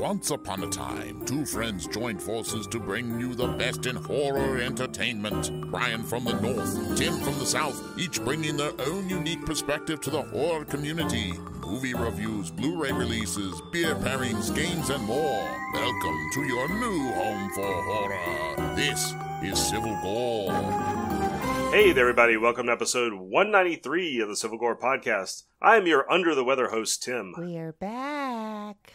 Once upon a time, two friends joined forces to bring you the best in horror entertainment. Brian from the north, Tim from the south, each bringing their own unique perspective to the horror community. Movie reviews, Blu-ray releases, beer pairings, games, and more. Welcome to your new home for horror. This is Civil Gore. Hey there, everybody. Welcome to episode 193 of the Civil Gore podcast. I am your under-the-weather host, Tim. We are back.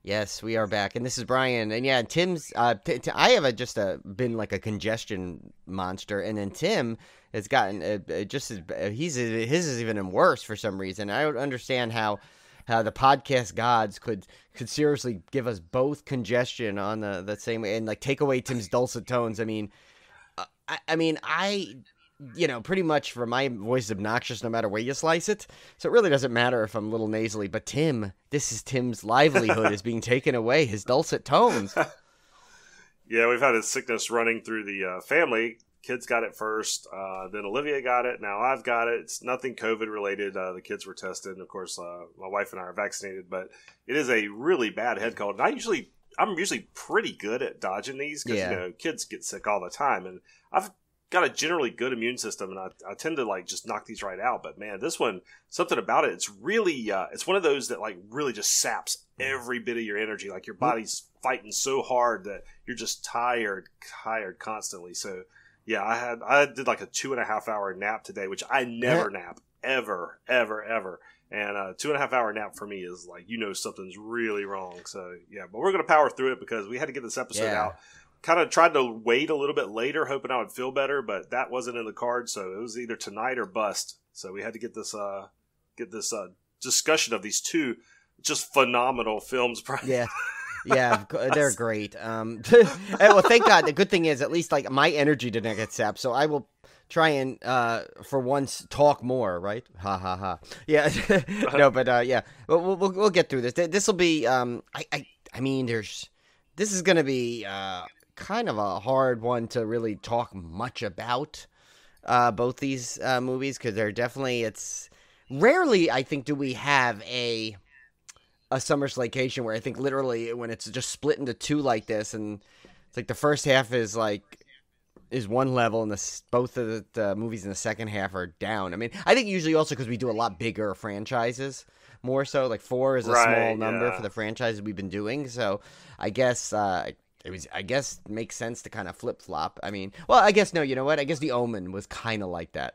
Yes, we are back, and this is Brian. And yeah, Tim's. I have been like a congestion monster, and then Tim has gotten his is even worse for some reason. I don't understand how the podcast gods could seriously give us both congestion on the same way and like take away Tim's dulcet tones. I mean, pretty much for my voice is obnoxious no matter where you slice it. So it really doesn't matter if I'm a little nasally. But Tim's livelihood is being taken away, his dulcet tones. Yeah, we've had a sickness running through the family. Kids got it first, then Olivia got it, now I've got it. It's nothing COVID related. The kids were tested, and of course my wife and I are vaccinated. But it is a really bad head cold. And I'm usually pretty good at dodging these because kids get sick all the time. And I've got a generally good immune system, and I tend to just knock these right out. But man, this one, something about it, it's really it's one of those that really just saps every bit of your energy. Like your body's fighting so hard that you're just tired constantly. So yeah, I did like a 2.5 hour nap today, which I never nap ever. And a 2.5 hour nap for me is something's really wrong. So yeah, but we're gonna power through it because we had to get this episode out. Kind of tried to wait a little bit later, hoping I would feel better, but that wasn't in the cards. So it was either tonight or bust. So we had to get this discussion of these two just phenomenal films. Yeah, they're great. Well, thank God. The good thing is, at least my energy didn't get sapped, so I will try and for once talk more. Right? Ha ha ha. Yeah. No, but yeah, we'll get through this. This will be. This is gonna be kind of a hard one to really talk much about. Both these movies, because they're definitely. It's rarely, I think, do we have a summer SLAYCATION where I think literally when it's just split into two like this, and it's like the first half is one level, and both of the movies in the second half are down. I mean, I think usually also because we do a lot bigger franchises, more so. Like 4 is a small number for the franchises we've been doing, so I guess it makes sense to kind of flip flop. I mean, well, I guess no. You know what? I guess The Omen was kind of like that.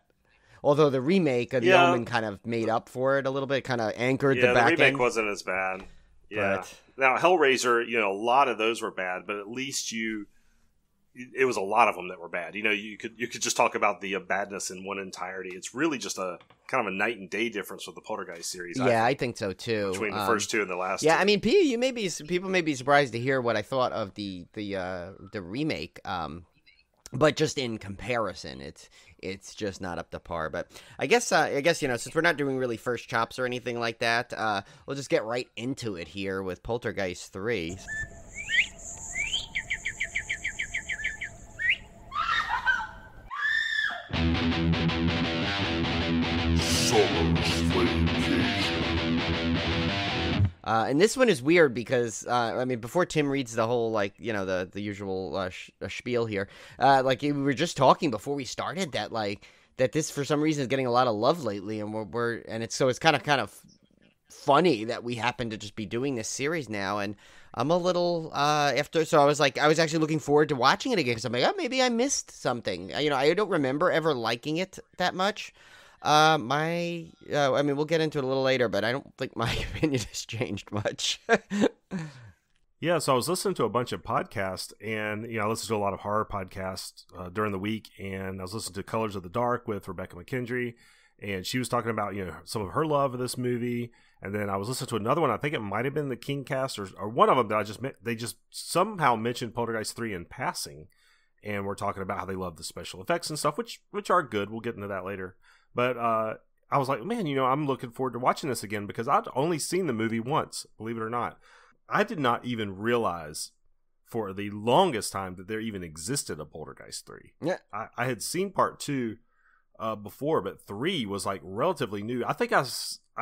Although the remake of The Omen kind of made up for it a little bit, kind of anchored the back end. Yeah, the remake wasn't as bad. Yeah. Now, Hellraiser, a lot of those were bad, but at least it was a lot of them that were bad. You could just talk about the badness in one entirety. It's really just a kind of a night and day difference with the Poltergeist series. Yeah, I think so too. Between the first two and the last. Yeah, two. I mean, people may be surprised to hear what I thought of the remake. But just in comparison, it's just not up to par. But I guess since we're not doing really first chops or anything like that, we'll just get right into it here with Poltergeist 3. And this one is weird because, before Tim reads the whole, the usual spiel here, we were just talking before we started that this for some reason is getting a lot of love lately, and it's kind of funny that we happen to just be doing this series now, and I'm a little so I was actually looking forward to watching it again because I'm like, oh, maybe I missed something. I don't remember ever liking it that much. We'll get into it a little later, but I don't think my opinion has changed much. Yeah, so I was listening to a bunch of podcasts, and I listen to a lot of horror podcasts during the week, and I was listening to Colors of the Dark with Rebecca McKendry, and she was talking about some of her love of this movie, and then I was listening to another one. I think it might have been the Kingcast or one of them that they just somehow mentioned Poltergeist 3 in passing, and we're talking about how they love the special effects and stuff, which are good. We'll get into that later. But I was like, man, I'm looking forward to watching this again because I'd only seen the movie once, believe it or not. I did not even realize for the longest time that there even existed a Poltergeist 3. Yeah. I had seen part 2 before, but 3 was like relatively new. I think I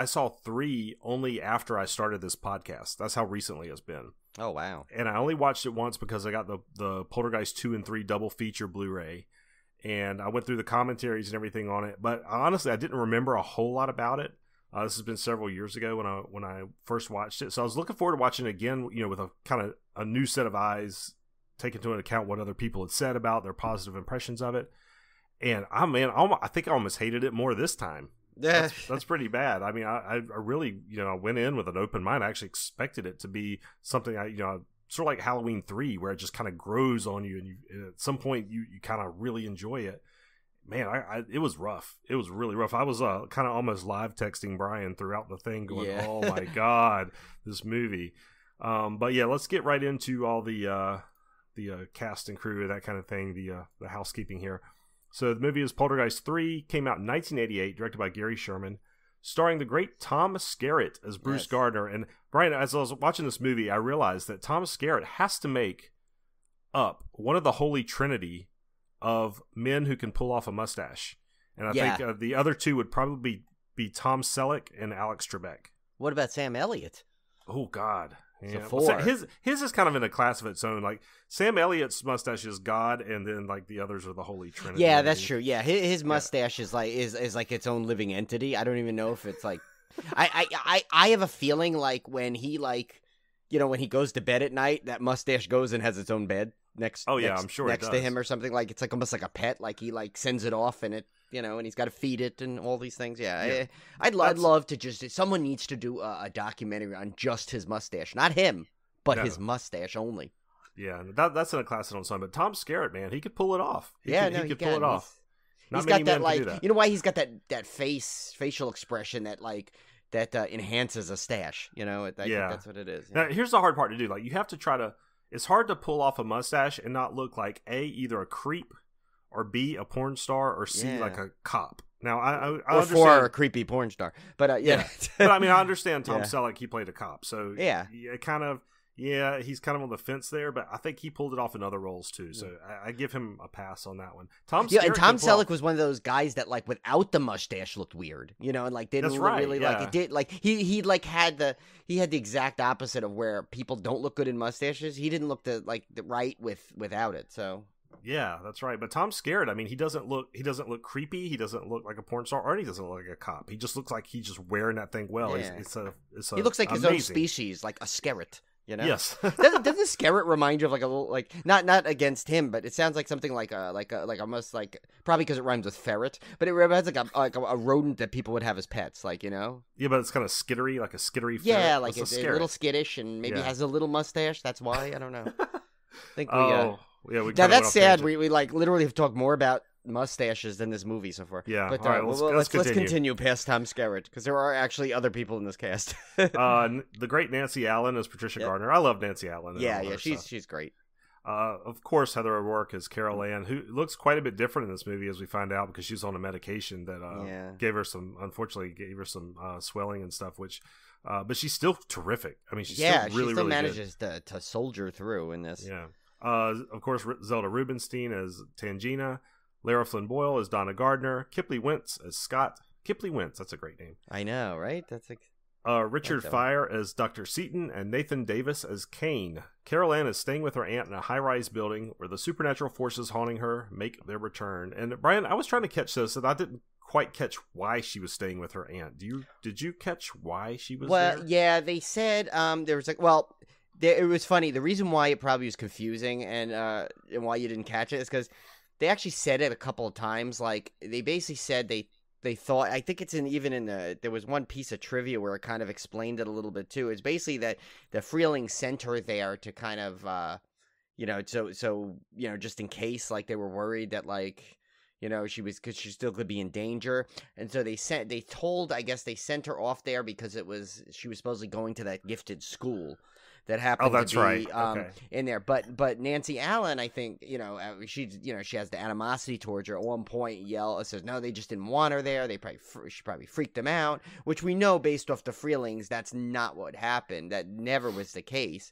saw 3 only after I started this podcast. That's how recently it's been. Oh, wow. And I only watched it once because I got the Poltergeist 2 and 3 double feature Blu-ray. And I went through the commentaries and everything on it. But honestly, I didn't remember a whole lot about it. This has been several years ago when I first watched it. So I was looking forward to watching it again, with a kind of a new set of eyes, taking into account what other people had said about their positive impressions of it. And I think I almost hated it more this time. Yeah, that's pretty bad. I mean, I really, I went in with an open mind. I actually expected it to be something sort of like Halloween 3, where it just kind of grows on you, and at some point you kind of really enjoy it. Man, it was rough. It was really rough. I was kind of almost live texting Brian throughout the thing, going, "Oh my god, this movie." But yeah, let's get right into all the cast and crew, that kind of thing. The housekeeping here. So the movie is Poltergeist 3, came out in 1988, directed by Gary Sherman, starring the great Tom Skerritt as Bruce Gardner. And Brian, as I was watching this movie, I realized that Tom Skerritt has to make up one of the holy trinity of men who can pull off a mustache. And I think the other two would probably be Tom Selleck and Alex Trebek. What about Sam Elliott? Oh, God. Yeah. So well, his is kind of in a class of its own. Like Sam Elliott's mustache is God, and then like the others are the Holy Trinity. Yeah, that's true. Yeah, his mustache is like its own living entity. I don't even know if it's like. I have a feeling like when he when he goes to bed at night, that mustache goes and has its own bed next. Oh yeah, I'm sure next to him or something. Like it's like almost like a pet. Like he sends it off and it. And he's got to feed it and all these things. Yeah. I'd love to someone needs to do a documentary on just his mustache. Not him, but his mustache only. Yeah, that's in a class of its own. But Tom Skerritt, man, he could pull it off. He could pull it off. He's got that, you know why he's got that facial expression that enhances a stash. I think that's what it is. Now, here's the hard part to do. Like, you have to try to, it's hard to pull off a mustache and not look like either a creep, or B, a porn star, or C, like a cop. Now, I understand. For a creepy porn star. But, yeah. But, I mean, I understand Tom Selleck, he played a cop. So, yeah, he's kind of on the fence there, but I think he pulled it off in other roles, too. So, I give him a pass on that one. Tom Selleck was one of those guys that, like, without the mustache looked weird, and, like, didn't really, like, it did, like, he had the exact opposite of where people don't look good in mustaches. He didn't look right without it, so... Yeah, that's right. But Tom Skerritt, I mean, he doesn't look creepy. He doesn't look like a porn star, or he doesn't look like a cop. He just looks like he's just wearing that thing well. Yeah. He looks like his own species, like a skerritt. Yes. Doesn't the skerritt remind you of like a little, like, not against him, but it sounds like something like almost like, probably because it rhymes with ferret, but it reminds like a rodent that people would have as pets, like, Yeah, but it's kind of skittery, like a skittery ferret. Yeah, like it's a little skittish and maybe has a little mustache. That's why. I don't know. I think we. Yeah, now that's sad. We like literally have talked more about mustaches than this movie so far. Yeah, but right, let's continue past Tom Skerritt because there are actually other people in this cast. The great Nancy Allen as Patricia Gardner. I love Nancy Allen. She's great. Of course, Heather O'Rourke as Carol Ann, who looks quite a bit different in this movie as we find out because she's on a medication that gave her some swelling and stuff, which. But she's still terrific. I mean, she's still really manages to soldier through in this. Yeah. Of course, Zelda Rubinstein as Tangina, Lara Flynn Boyle as Donna Gardner, Kipley Wentz as Scott. Kipley Wentz, that's a great name. I know, right? That's Richard Fire as Dr. Seaton and Nathan Davis as Kane. Carol Ann is staying with her aunt in a high-rise building where the supernatural forces haunting her make their return. And Brian, I was trying to catch this, and I didn't quite catch why she was staying with her aunt. Did you catch why she was there? Well, yeah, they said there was it was funny. The reason why it probably was confusing and why you didn't catch it is because they actually said it a couple of times. Like, they basically said they thought, I think it's there was one piece of trivia where it kind of explained it a little bit too. It's basically that the Freeling sent her there to kind of, just in case, like, they were worried that, like, because she still could be in danger. And so they sent her off there because she was supposedly going to that gifted school that happened to be in there. But Nancy Allen, I think, she has the animosity towards her. At one point, says, no, they just didn't want her there. She probably freaked them out, which we know based off the Freelings, that's not what happened. That never was the case.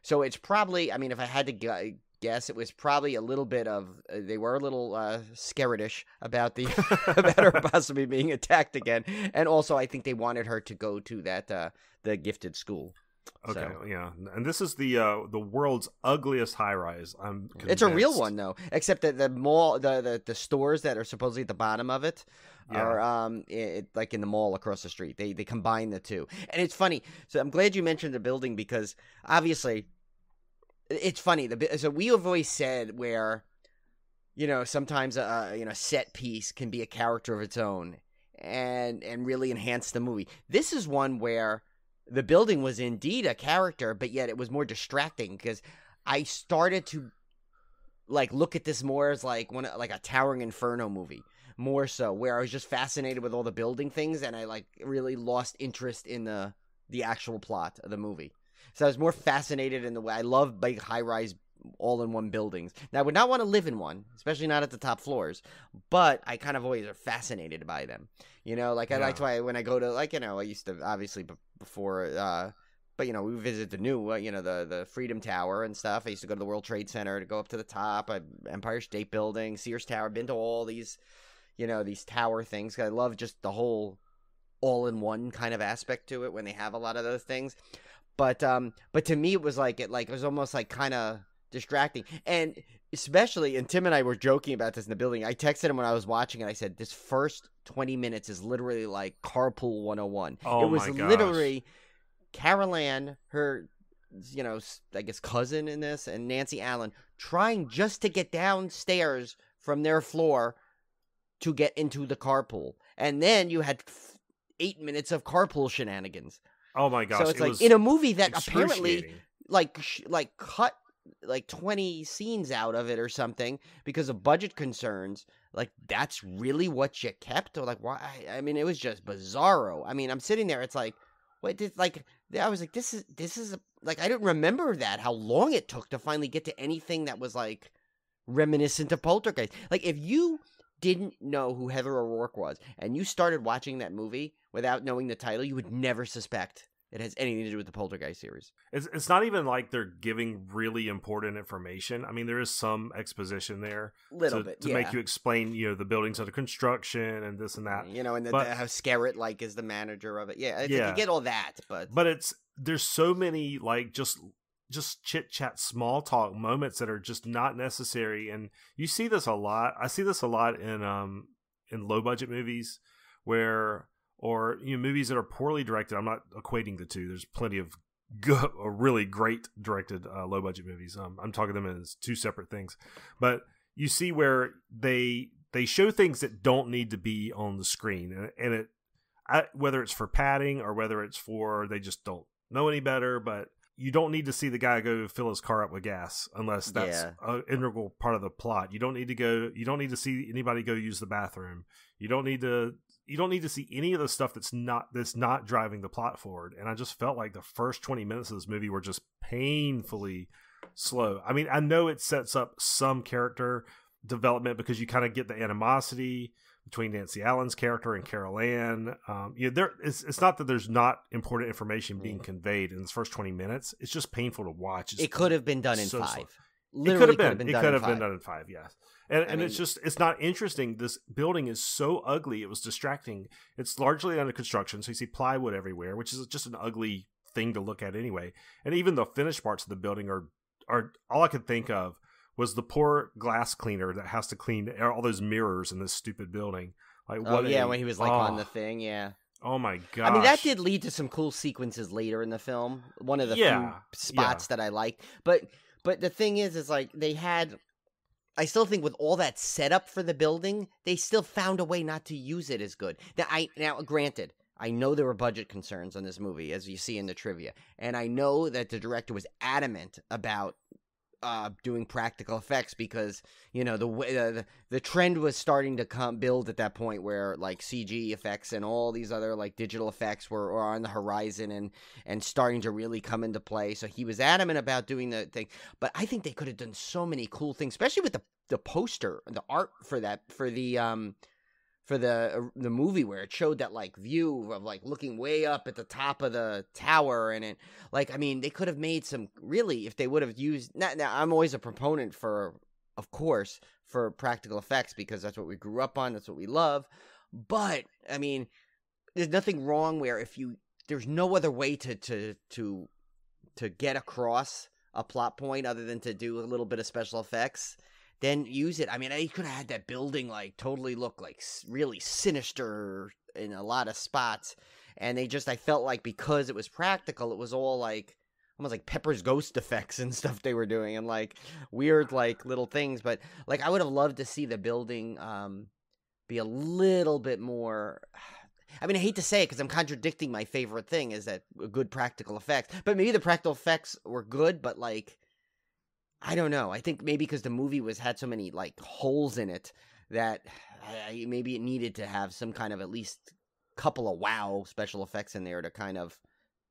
So it's probably, I mean, if I had to guess it was probably a little bit of they were a little scaredish about the about her possibly being attacked again, and also I think they wanted her to go to that the gifted school. Okay, So. yeah, and this is the world's ugliest high rise. I'm convinced. It's a real one though, except that the mall, the stores that are supposedly at the bottom of it are like in the mall across the street. They combine the two, and it's funny. So I'm glad you mentioned the building because obviously it's funny. So we have always said where, sometimes a set piece can be a character of its own and really enhance the movie. This is one where the building was indeed a character, but yet it was more distracting because I started to look at this more as like a Towering Inferno movie, more so, where I was just fascinated with all the building things and I really lost interest in the actual plot of the movie. So I was more fascinated in the way I love big high-rise all-in-one buildings. Now, I would not want to live in one, especially not at the top floors, but I kind of always are fascinated by them. That's why when I go to, I used to, obviously, before, but, we visit the new, the Freedom Tower and stuff. I used to go to the World Trade Center to go up to the top, Empire State Building, Sears Tower, been to all these, these tower things. I love just the whole all-in-one kind of aspect to it when they have a lot of those things. But to me, it was it was almost kind of distracting. And especially, and Tim and I were joking about this in the building. I texted him when I was watching it. I said, this first 20 minutes is literally like Carpool 101. Oh, it was my gosh. literally Carol Ann, her, I guess cousin in this, and Nancy Allen trying just to get downstairs from their floor to get into the carpool. And then you had 8 minutes of carpool shenanigans. Oh my gosh! So it's in a movie that apparently cut 20 scenes out of it or something because of budget concerns. That's really what you kept, or why? I mean, it was just bizarro. I mean, I'm sitting there. It's wait, I was like, this is I didn't remember how long it took to finally get to anything that was reminiscent of Poltergeist. If you didn't know who Heather O'Rourke was and you started watching that movie without knowing the title, you would never suspect it has anything to do with the Poltergeist series. It's not even like they're giving really important information. I mean, there is some exposition there to make you explain, the buildings under construction and this and that. And how Scarrett is the manager of it. Yeah, you get all that, but there's so many just chit chat, small talk moments that are just not necessary, and you see this a lot. I see this a lot in low budget movies or movies that are poorly directed. I'm not equating the two. There's plenty of really great directed low budget movies. I'm talking them as two separate things, but you see where they show things that don't need to be on the screen, and whether it's for padding or whether it's for they just don't know any better, but you don't need to see the guy go fill his car up with gas unless that's an integral part of the plot. You don't need to see anybody go use the bathroom. You don't need to see any of the stuff that's not driving the plot forward. And I just felt like the first 20 minutes of this movie were just painfully slow. I mean, I know it sets up some character development because you kind of get the animosity between Nancy Allen's character and Carol Ann. It's not that there's not important information being conveyed in the first 20 minutes. It's just painful to watch. It could have been done in 5. It could have been done in 5, yes. And it's not interesting. This building is so ugly. It was distracting. It's largely under construction, so you see plywood everywhere, which is just an ugly thing to look at anyway. And even the finished parts of the building are all I could think of was the poor glass cleaner that has to clean all those mirrors in this stupid building. When he was on the thing, yeah. Oh my god! I mean, that did lead to some cool sequences later in the film. One of the few spots that I liked, but the thing is they had. I still think with all that setup for the building, they still found a way not to use it as good. Now, granted, I know there were budget concerns on this movie, as you see in the trivia, and I know that the director was adamant about doing practical effects because the trend was starting to build at that point where CG effects and all these other digital effects were on the horizon and starting to really come into play. So he was adamant about doing the thing, but I think they could have done so many cool things, especially with the poster, the art for the for the movie where it showed that like view of like looking way up at the top of the tower, and it like, I mean, they could have made some really, if they would have used. Now I'm always a proponent for, of course, for practical effects because that's what we grew up on, that's what we love. But I mean, there's nothing wrong where there's no other way to get across a plot point other than to do a little bit of special effects, then use it. I mean, I could have had that building like totally look like really sinister in a lot of spots, and I felt like because it was practical, it was all like almost like Pepper's ghost effects and stuff they were doing, and like weird like little things. But like I would have loved to see the building be a little bit more. I mean, I hate to say it because I'm contradicting my favorite thing is that good practical effects. But maybe the practical effects were good, but like, I don't know. I think maybe because the movie had so many like holes in it that maybe it needed to have some kind of at least couple of wow special effects in there to kind of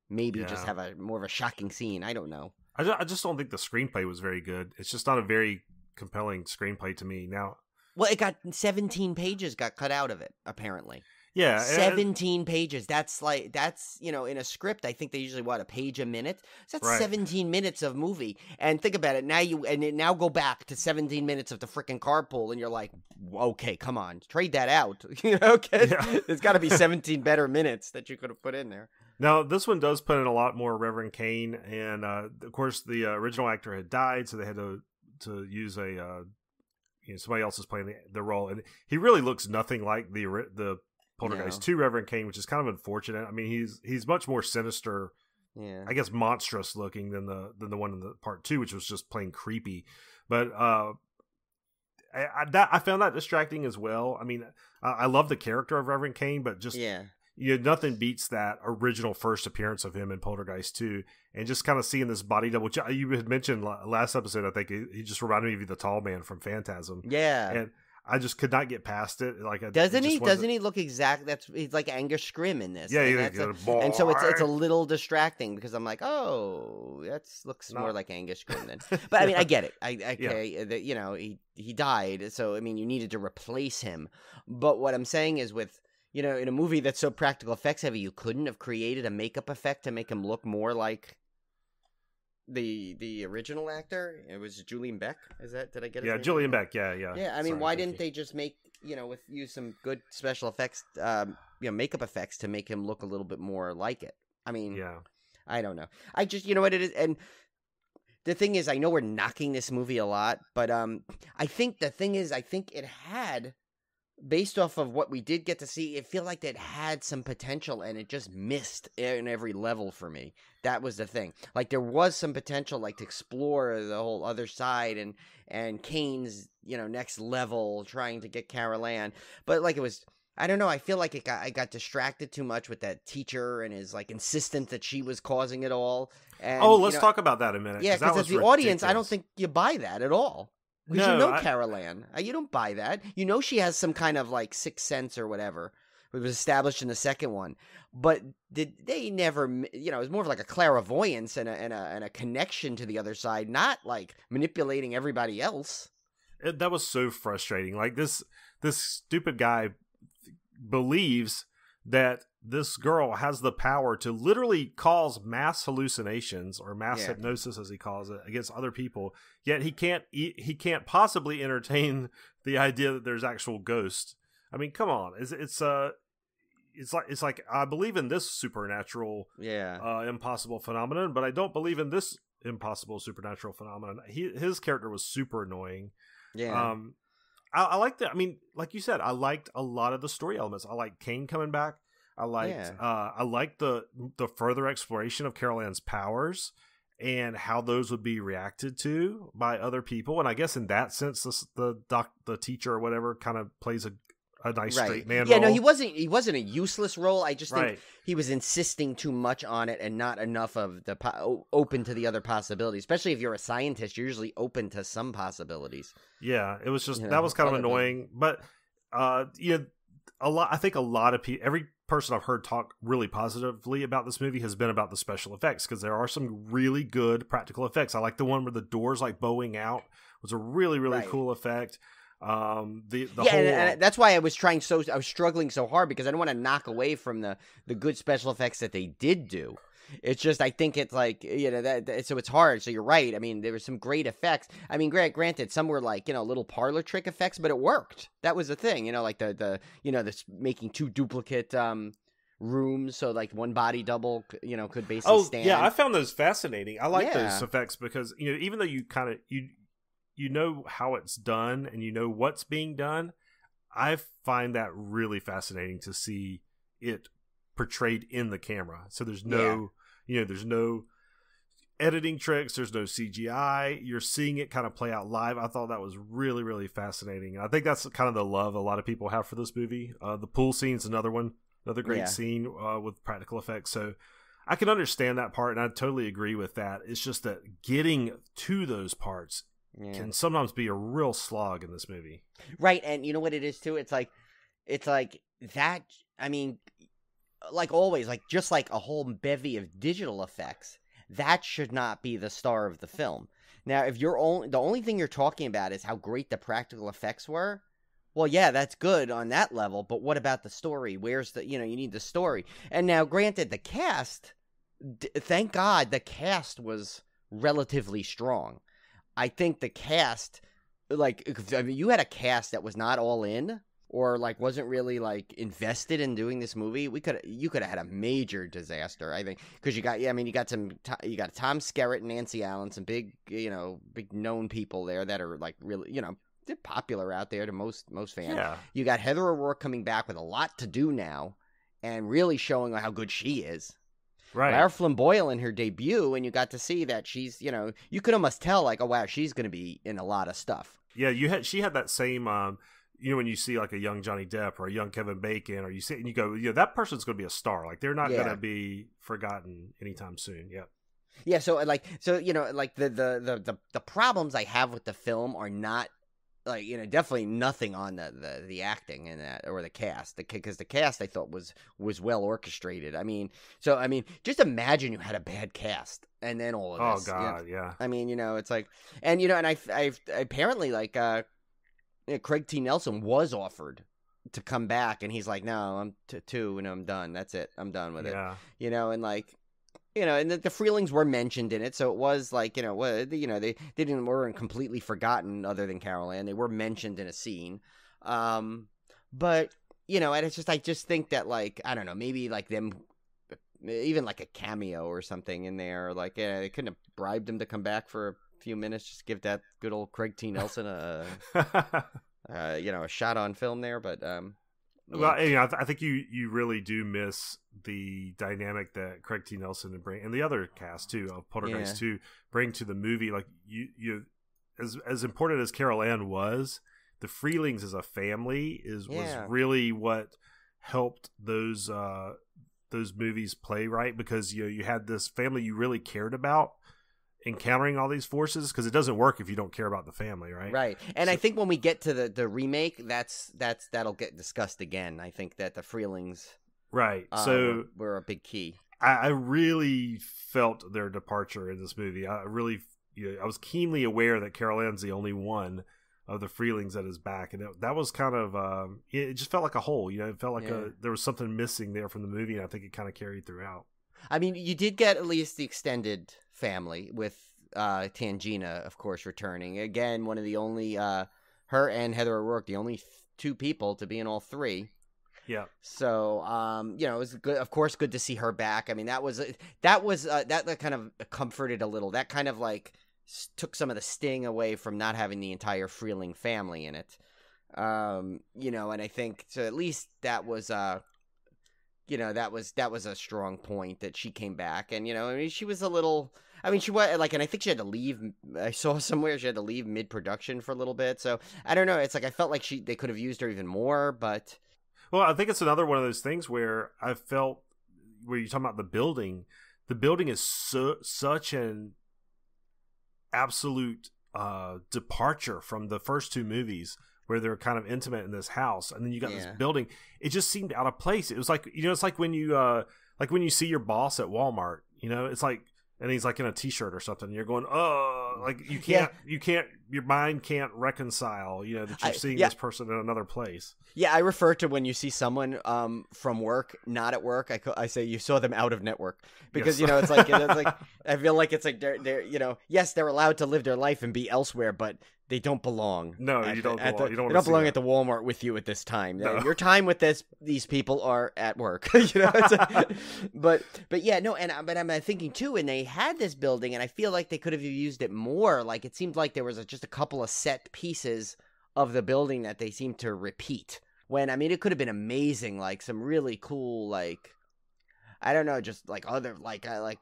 maybe just have a more of a shocking scene. I don't know. I just don't think the screenplay was very good. It's just not a very compelling screenplay to me. Now, well, it got 17 pages got cut out of it apparently. Yeah, 17 pages. That's in a script, I think they usually a page a minute. So that's 17 minutes of movie. And think about it. Now go back to 17 minutes of the freaking carpool, and you're like, okay, come on, trade that out. Okay, there's got to be 17 better minutes that you could have put in there. Now, this one does put in a lot more Reverend Kane, and of course, the original actor had died, so they had to use somebody else is playing the role, and he really looks nothing like the Poltergeist 2 Reverend Kane, which is kind of unfortunate. I mean, he's much more sinister, I guess monstrous looking than the one in the part 2, which was just plain creepy. But I found that distracting as well. I mean, I love the character of Reverend Kane, but just nothing beats that original first appearance of him in Poltergeist 2, and just kind of seeing this body double. You had mentioned last episode, I think he just reminded me of the tall man from Phantasm. Yeah, and I just could not get past it. Like, doesn't he look exact? He's like Angus Scrimm in this. Yeah, and so it's a little distracting because I'm like, oh, that looks more like Angus Scrimm then. But I mean, I get it. He died, so I mean, you needed to replace him. But what I'm saying is, with in a movie that's so practical effects heavy, you couldn't have created a makeup effect to make him look more like the original actor. It was Julian Beck. Did I get it? Yeah, Julian Beck. Yeah. Yeah, I mean, why didn't they just make use some good special effects, makeup effects to make him look a little bit more like it? I mean, I don't know. I just what it is, and the thing is, I know we're knocking this movie a lot, but I think the thing is, I think it had, based off of what we did get to see, it feel like it had some potential, and it just missed in every level for me. That was the thing. Like, there was some potential, like, to explore the whole other side and Kane's, next level, trying to get Carol Ann. But, like, it was, I don't know, I feel like I got distracted too much with that teacher and his, like, insistence that she was causing it all. And, let's talk about that in a minute. Yeah, because as the audience, I don't think you buy that at all. Because Carol Ann. You don't buy that. She has some kind of like sixth sense or whatever. It was established in the second one. But they never, it was more of like a clairvoyance and a connection to the other side, not like manipulating everybody else. That was so frustrating. Like this stupid guy believes that this girl has the power to literally cause mass hallucinations or mass hypnosis, as he calls it, against other people. Yet he can't possibly entertain the idea that there's actual ghosts. I mean, come on. It's like I believe in this supernatural, impossible phenomenon, but I don't believe in this impossible supernatural phenomenon. His character was super annoying. Yeah. I like that. I mean, like you said, I liked a lot of the story elements. I liked Kane coming back. I liked the further exploration of Carol Ann's powers and how those would be reacted to by other people. And I guess in that sense, the teacher or whatever kind of plays a nice straight man role. Yeah, no, he wasn't a useless role. I just think he was insisting too much on it and not enough of the open to the other possibilities. Especially if you're a scientist, you're usually open to some possibilities. Yeah, it was just that was kind of annoying. But I think a lot of people, every person I've heard talk really positively about this movie has been about the special effects, because there are some really good practical effects. I like the one where the doors like bowing out was a really cool effect. Yeah, and that's why I was struggling so hard, because I don't want to knock away from the good special effects that they did do. It's just, I think it's like, so it's hard. So you're right. I mean, there were some great effects. I mean, granted, some were like, little parlor trick effects, but it worked. That was the thing, like the making two duplicate rooms, so like one body double, could basically stand. Yeah, I found those fascinating. I like those effects because, even though you kind of, you know how it's done and you know what's being done, I find that really fascinating to see it portrayed in the camera. So there's no, there's no editing tricks, there's no CGI. You're seeing it kind of play out live. I thought that was really, really fascinating. I think that's kind of the love a lot of people have for this movie. The pool scene's another one, another great scene with practical effects. So I can understand that part, and I totally agree with that. It's just that getting to those parts can sometimes be a real slog in this movie. Right, and you know what it is too? It's like that, I mean, like always, like just like a whole bevy of digital effects, that should not be the star of the film. Now, if the only thing you're talking about is how great the practical effects were, well, yeah, that's good on that level, but what about the story? Where's the, you need the story. And now, granted, the cast, thank God the cast was relatively strong. I think the cast, you had a cast that was not all in, or wasn't really invested in doing this movie. You could have had a major disaster, I think, because you got Tom Skerritt and Nancy Allen, some big known people there that are really they're popular out there to most fans. Yeah. You got Heather O'Rourke coming back with a lot to do now, and really showing how good she is. Right. Lara Flynn Boyle in her debut, and you got to see that she's, you could almost tell oh wow, she's going to be in a lot of stuff. Yeah, she had that same, when you see a young Johnny Depp or a young Kevin Bacon, or you see and you go, that person's going to be a star. They're not going to be forgotten anytime soon. Yeah. Yeah. So the problems I have with the film are not definitely nothing on the acting in that, or the cast, because the cast I thought was well orchestrated. I mean, just imagine you had a bad cast and then all of this. Oh God, yeah. I mean, it's and I apparently Craig T. Nelson was offered to come back, and he's like, no, I'm two, and I'm done. That's it. I'm done with it. And the Freelings were mentioned in it, so it was they weren't completely forgotten, other than Carol Ann. They were mentioned in a scene, but and it's just, I just think that I don't know, maybe them, even a cameo or something in there, they couldn't have bribed him to come back for a few minutes, just give that good old Craig T. Nelson a shot on film there, but well, I think you really do miss the dynamic that Craig T. Nelson and the other cast too of Poltergeist 2 bring to the movie. You as important as Carol Ann was, the Freelings as a family was really what helped those movies play right, because you had this family you really cared about encountering all these forces, because it doesn't work if you don't care about the family, right? And I think when we get to the remake, that'll get discussed again. I think that the Freelings were a big key. I really felt their departure in this movie. I was keenly aware that Carol Ann's the only one of the Freelings that is back, and that was kind of it just felt like a hole. It felt like there was something missing there from the movie, and I think it kind of carried throughout. I mean, you did get at least the extended family with Tangina, of course, returning. Again, one of the only, her and Heather O'Rourke, the only two people to be in all three. Yeah. So, it was good. Of course, good to see her back. I mean, that kind of comforted a little. That kind of took some of the sting away from not having the entire Freeling family in it. And I think so. At least that was that was a strong point that she came back, and she was a little. I mean, she was and I think she had to leave. I saw somewhere she had to leave mid-production for a little bit. So I don't know. It's I felt like they could have used her even more, but. Well, I think it's another one of those things where I felt where you're talking about the building. The building is such an absolute departure from the first two movies, where they're kind of intimate in this house, and then you got this building. It just seemed out of place. It was it's like when you see your boss at Walmart. It's and he's in a t-shirt or something, and you're going, oh, like you can't, your mind can't reconcile, you know, that you're seeing this person in another place. Yeah, I refer to when you see someone from work, not at work, I say you saw them out of network. Because, you know, it's like, I feel like it's like they're, you know, yes, they're allowed to live their life and be elsewhere, but they don't belong. No, you don't belong. They don't belong at the Walmart with you at this time. No. Your time with these people are at work. You know, but yeah, no, but I'm thinking too, and they had this building, and I feel like they could have used it more. Like it seemed like there was just a couple of set pieces of the building that they seemed to repeat. When I mean, it could have been amazing, like some really cool, like, I don't know, just like other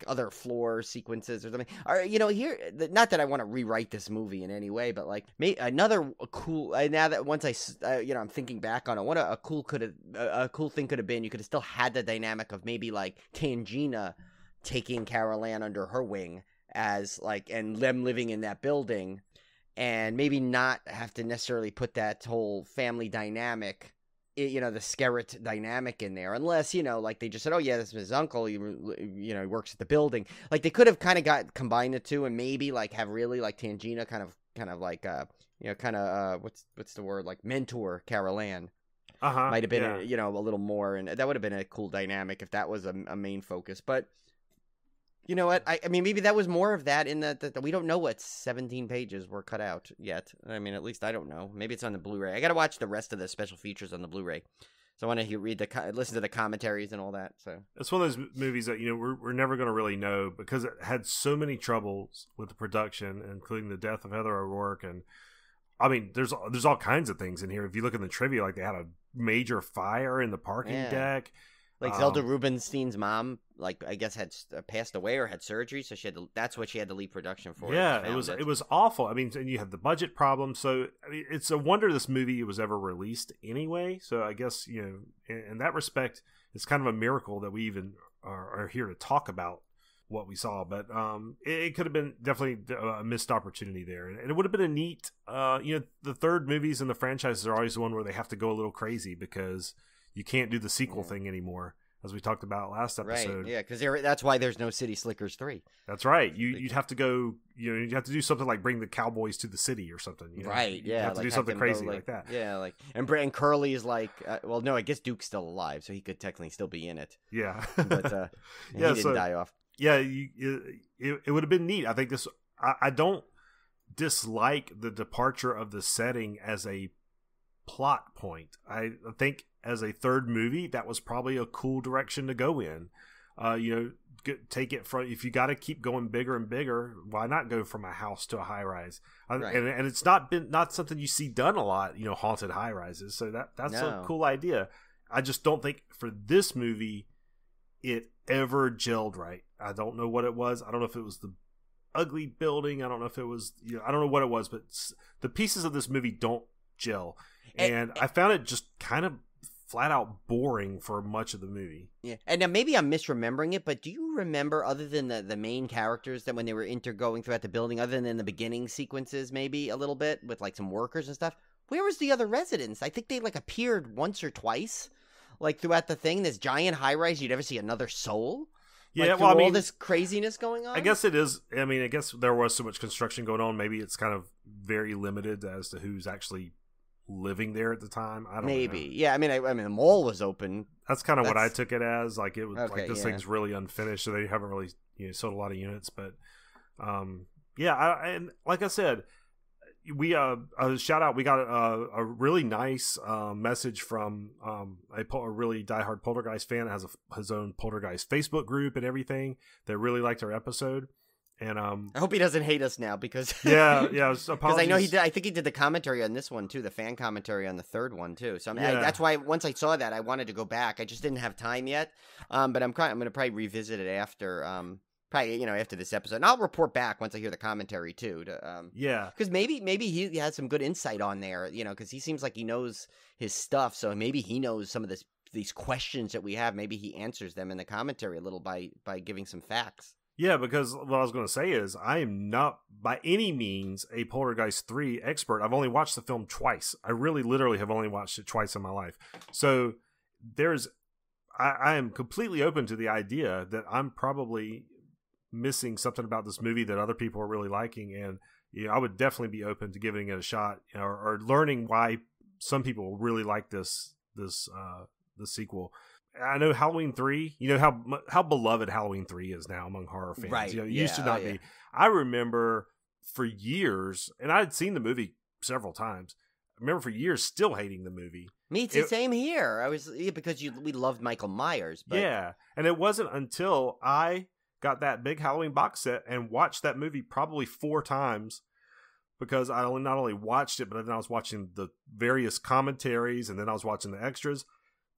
other floor sequences or something. Or, you know, here, not that I want to rewrite this movie in any way, but like another cool. Now that once you know, I'm thinking back on it, what a cool thing could have been. You could have still had the dynamic of maybe like Tangina taking Carol Ann under her wing as like, and them living in that building, and maybe not have to necessarily put that whole family dynamic, you know, the Skerritt dynamic in there, unless, you know, like they just said, oh yeah, this is his uncle, you know, he works at the building. Like they could have kind of combined the two, and maybe like have really like Tangina kind of like you know, kind of what's the word, like mentor Carol Ann. Might have been you know, a little more, and that would have been a cool dynamic if that was a main focus. But you know what? I mean, maybe that was more of that in that we don't know what 17 pages were cut out yet. I mean, at least I don't know. Maybe it's on the Blu-ray. I got to watch the rest of the special features on the Blu-ray. So I want to listen to the commentaries and all that. So it's one of those movies that, you know, we're never going to really know, because it had so many troubles with the production, including the death of Heather O'Rourke. And I mean, there's all kinds of things in here. If you look in the trivia, like they had a major fire in the parking deck. Like Zelda Rubinstein's mom, like I guess had passed away or had surgery, so that's what she had to leave production for. Yeah, it was awful. I mean, and you had the budget problem, so I mean, it's a wonder this movie was ever released anyway. So I guess, you know, in that respect, it's kind of a miracle that we even are here to talk about what we saw. But it could have been definitely a missed opportunity there, and it would have been a neat. You know, the third movies in the franchise are always the one where they have to go a little crazy because you can't do the sequel thing anymore, as we talked about last episode. Right, yeah, because that's why there's no City Slickers 3. That's right. You'd have to go, you know, you'd have to do something like bring the Cowboys to the city or something. You know? Right, yeah. You'd have to do something crazy like that. Yeah, like, and Curly is like, well, no, I guess Duke's still alive, so he could technically still be in it. Yeah. But he didn't die off. Yeah, it would have been neat. I think I don't dislike the departure of the setting as a plot point. I think as a third movie, that was probably a cool direction to go in. You know, take it from, if you got to keep going bigger and bigger, why not go from a house to a high rise? Right. And it's not something you see done a lot, you know, haunted high rises. So that's a cool idea. I just don't think for this movie it ever gelled right. I don't know what it was. I don't know if it was the ugly building. I don't know if it was, you know, I don't know what it was, but the pieces of this movie don't gel. And I found it just kind of flat out boring for much of the movie. Yeah, and now maybe I'm misremembering it, but do you remember, other than the main characters, that when they were going throughout the building, other than the beginning sequences, maybe a little bit with like some workers and stuff, where was the other residents? I think they like appeared once or twice, like throughout the thing. This giant high rise, you'd never see another soul. Yeah, well, I mean, all this craziness going on. I guess it is. I mean, I guess there was so much construction going on. Maybe it's kind of very limited as to who's actually living there at the time. I don't know. Yeah, I mean the mall was open. That's kind of what I took it as. Like, it was like this thing's really unfinished, so they haven't really, you know, sold a lot of units. But yeah, and like I said, we a shout out. We got a really nice message from a really diehard Poltergeist fan that has his own Poltergeist Facebook group and everything, that really liked our episode. And I hope he doesn't hate us now, because because I know he did. I think he did the commentary on this one too, the fan commentary on the third one too. So I mean, that's why once I saw that, I wanted to go back. I just didn't have time yet. But I'm going to probably revisit it after after this episode, and I'll report back once I hear the commentary too. Because maybe he has some good insight on there. You know, because he seems like he knows his stuff. So maybe he knows some of these questions that we have. Maybe he answers them in the commentary a little by giving some facts. Yeah, because what I was going to say is I am not by any means a Poltergeist 3 expert. I've only watched the film twice. I really literally have only watched it twice in my life. So I am completely open to the idea that I'm probably missing something about this movie that other people are really liking, and I would definitely be open to giving it a shot, or learning why some people really like this sequel. I know Halloween 3, how beloved Halloween 3 is now among horror fans. Right. It used to not be. I remember for years, and I had seen the movie several times. I remember for years still hating the movie. Me too. Same here. Because we loved Michael Myers. But... Yeah, and it wasn't until I got that big Halloween box set and watched that movie probably 4 times, because I not only watched it, but then I was watching the various commentaries, and then I was watching the extras,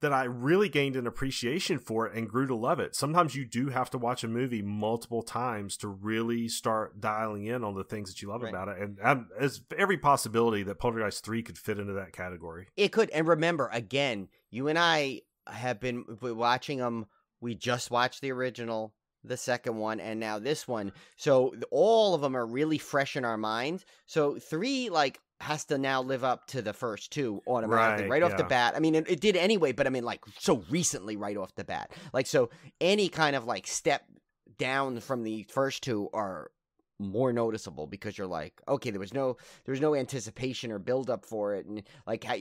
that I really gained an appreciation for it and grew to love it. Sometimes you do have to watch a movie multiple times to really start dialing in on the things that you love about it. And there's every possibility that Poltergeist 3 could fit into that category. It could. And remember, again, you and I have been watching them. We just watched the original, the second one, and now this one. So all of them are really fresh in our minds. So 3, has to now live up to the first 2 automatically, right off the bat. I mean, it did anyway, but I mean, so recently right off the bat. So any kind of, step down from the first 2 are more noticeable, because you're okay, there was no anticipation or build up for it, and how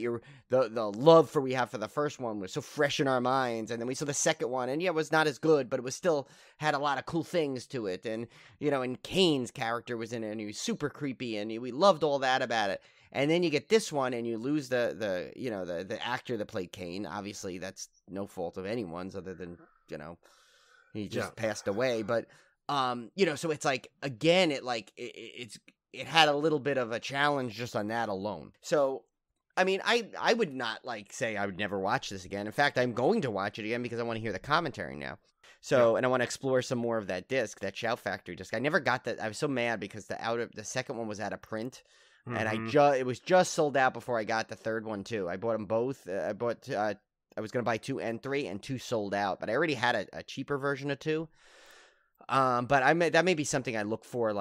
the love we have for the first one was so fresh in our minds, and then we saw the second one, and it was not as good, but it was still had a lot of cool things to it, and and Kane's character was in it, and he was super creepy, and we loved all that about it. And then you get this one, and you lose the actor that played Kane. Obviously, that's no fault of anyone's, other than he just passed away, but. So it's again, it had a little bit of a challenge just on that alone. So, I mean, I would not say I would never watch this again. In fact, I'm going to watch it again because I want to hear the commentary now. So, and I want to explore some more of that disc, that Shout Factory disc. I never got that. I was so mad because the second one was out of print, and it was just sold out before I got the third one too. I bought them both. I was going to buy 2 and 3, and 2 sold out, but I already had a cheaper version of 2. But that may be something I look for,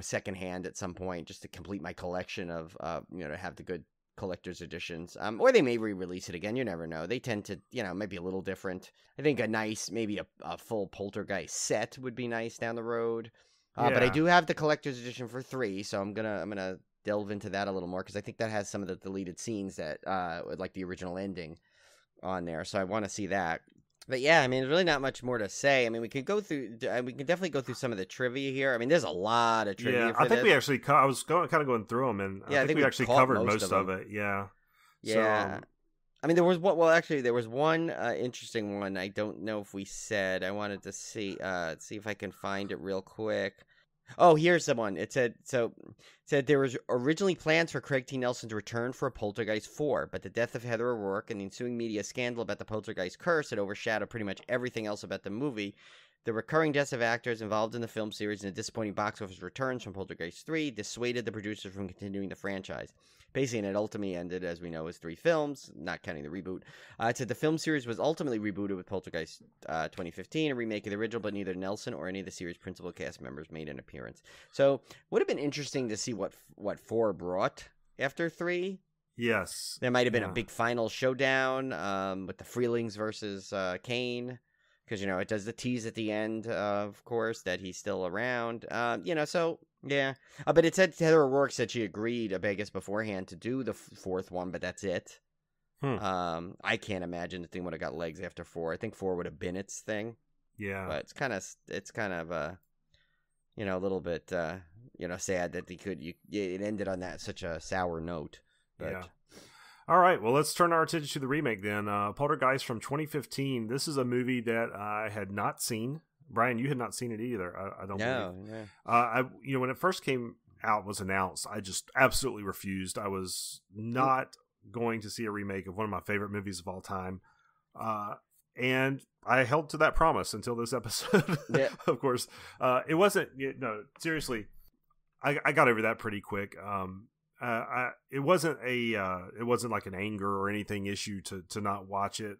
secondhand at some point, just to complete my collection of, to have the good collector's editions. Or they may re-release it again. You never know. They tend to, maybe a little different. I think maybe a full Poltergeist set would be nice down the road. But I do have the collector's edition for 3, so I'm gonna delve into that a little more, because I think that has some of the deleted scenes that, the original ending on there. So I want to see that. But yeah, I mean, there's really not much more to say. I mean, we can definitely go through some of the trivia here. I mean, there's a lot of trivia. Yeah, I think we actually. I was kind of going through them, and I think we actually covered most of it. Yeah. Yeah. So, I mean, there was one interesting one. I don't know if we said. I wanted to see if I can find it real quick. Oh, here's the one. It said there was originally plans for Craig T. Nelson to return for a Poltergeist 4, but the death of Heather O'Rourke and the ensuing media scandal about the Poltergeist curse had overshadowed pretty much everything else about the movie. The recurring deaths of actors involved in the film series and the disappointing box office returns from Poltergeist 3 dissuaded the producers from continuing the franchise. Basically, and it ultimately ended, as we know, as 3 films, not counting the reboot. It said the film series was ultimately rebooted with Poltergeist 2015, a remake of the original, but neither Nelson or any of the series' principal cast members made an appearance. So, would have been interesting to see what 4 brought after 3. Yes. There might have been a big final showdown with the Freelings versus Kane. Because, it does the tease at the end, of course, that he's still around. So, yeah. But it said Heather O'Rourke said she agreed, I guess, beforehand to do the 4th one, but that's it. I can't imagine the thing would have got legs after 4. I think 4 would have been its thing. Yeah. But it's kind of a little bit, sad that it ended on such a sour note. But, yeah. All right, well, let's turn our attention to the remake then. Poltergeist from 2015. This is a movie that I had not seen. Brian, you had not seen it either. I don't believe. No. When it first came out, was announced, I just absolutely refused. I was not going to see a remake of one of my favorite movies of all time. And I held to that promise until this episode. Yeah. Of course, it wasn't. Seriously, I got over that pretty quick. It wasn't like an anger or anything issue to not watch it.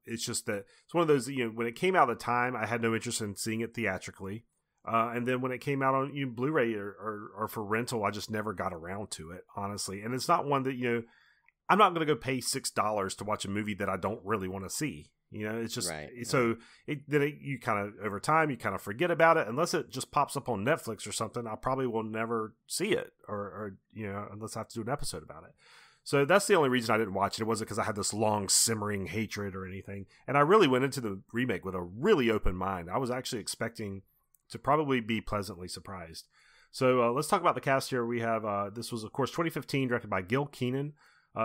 It's just that it's one of those, when it came out at the time, I had no interest in seeing it theatrically. And then when it came out on Blu-ray or for rental, I just never got around to it, honestly. And it's not one that, I'm not going to go pay $6 to watch a movie that I don't really want to see. You know, it's just Right. so you kind of over time you kind of forget about it unless it just pops up on Netflix or something. I probably will never see it or you know, unless I have to do an episode about it. So that's the only reason I didn't watch it. It wasn't because I had this long simmering hatred or anything. And I really went into the remake with a really open mind. I was actually expecting to probably be pleasantly surprised. So let's talk about the cast here. We have this was of course 2015, directed by Gil Keenan.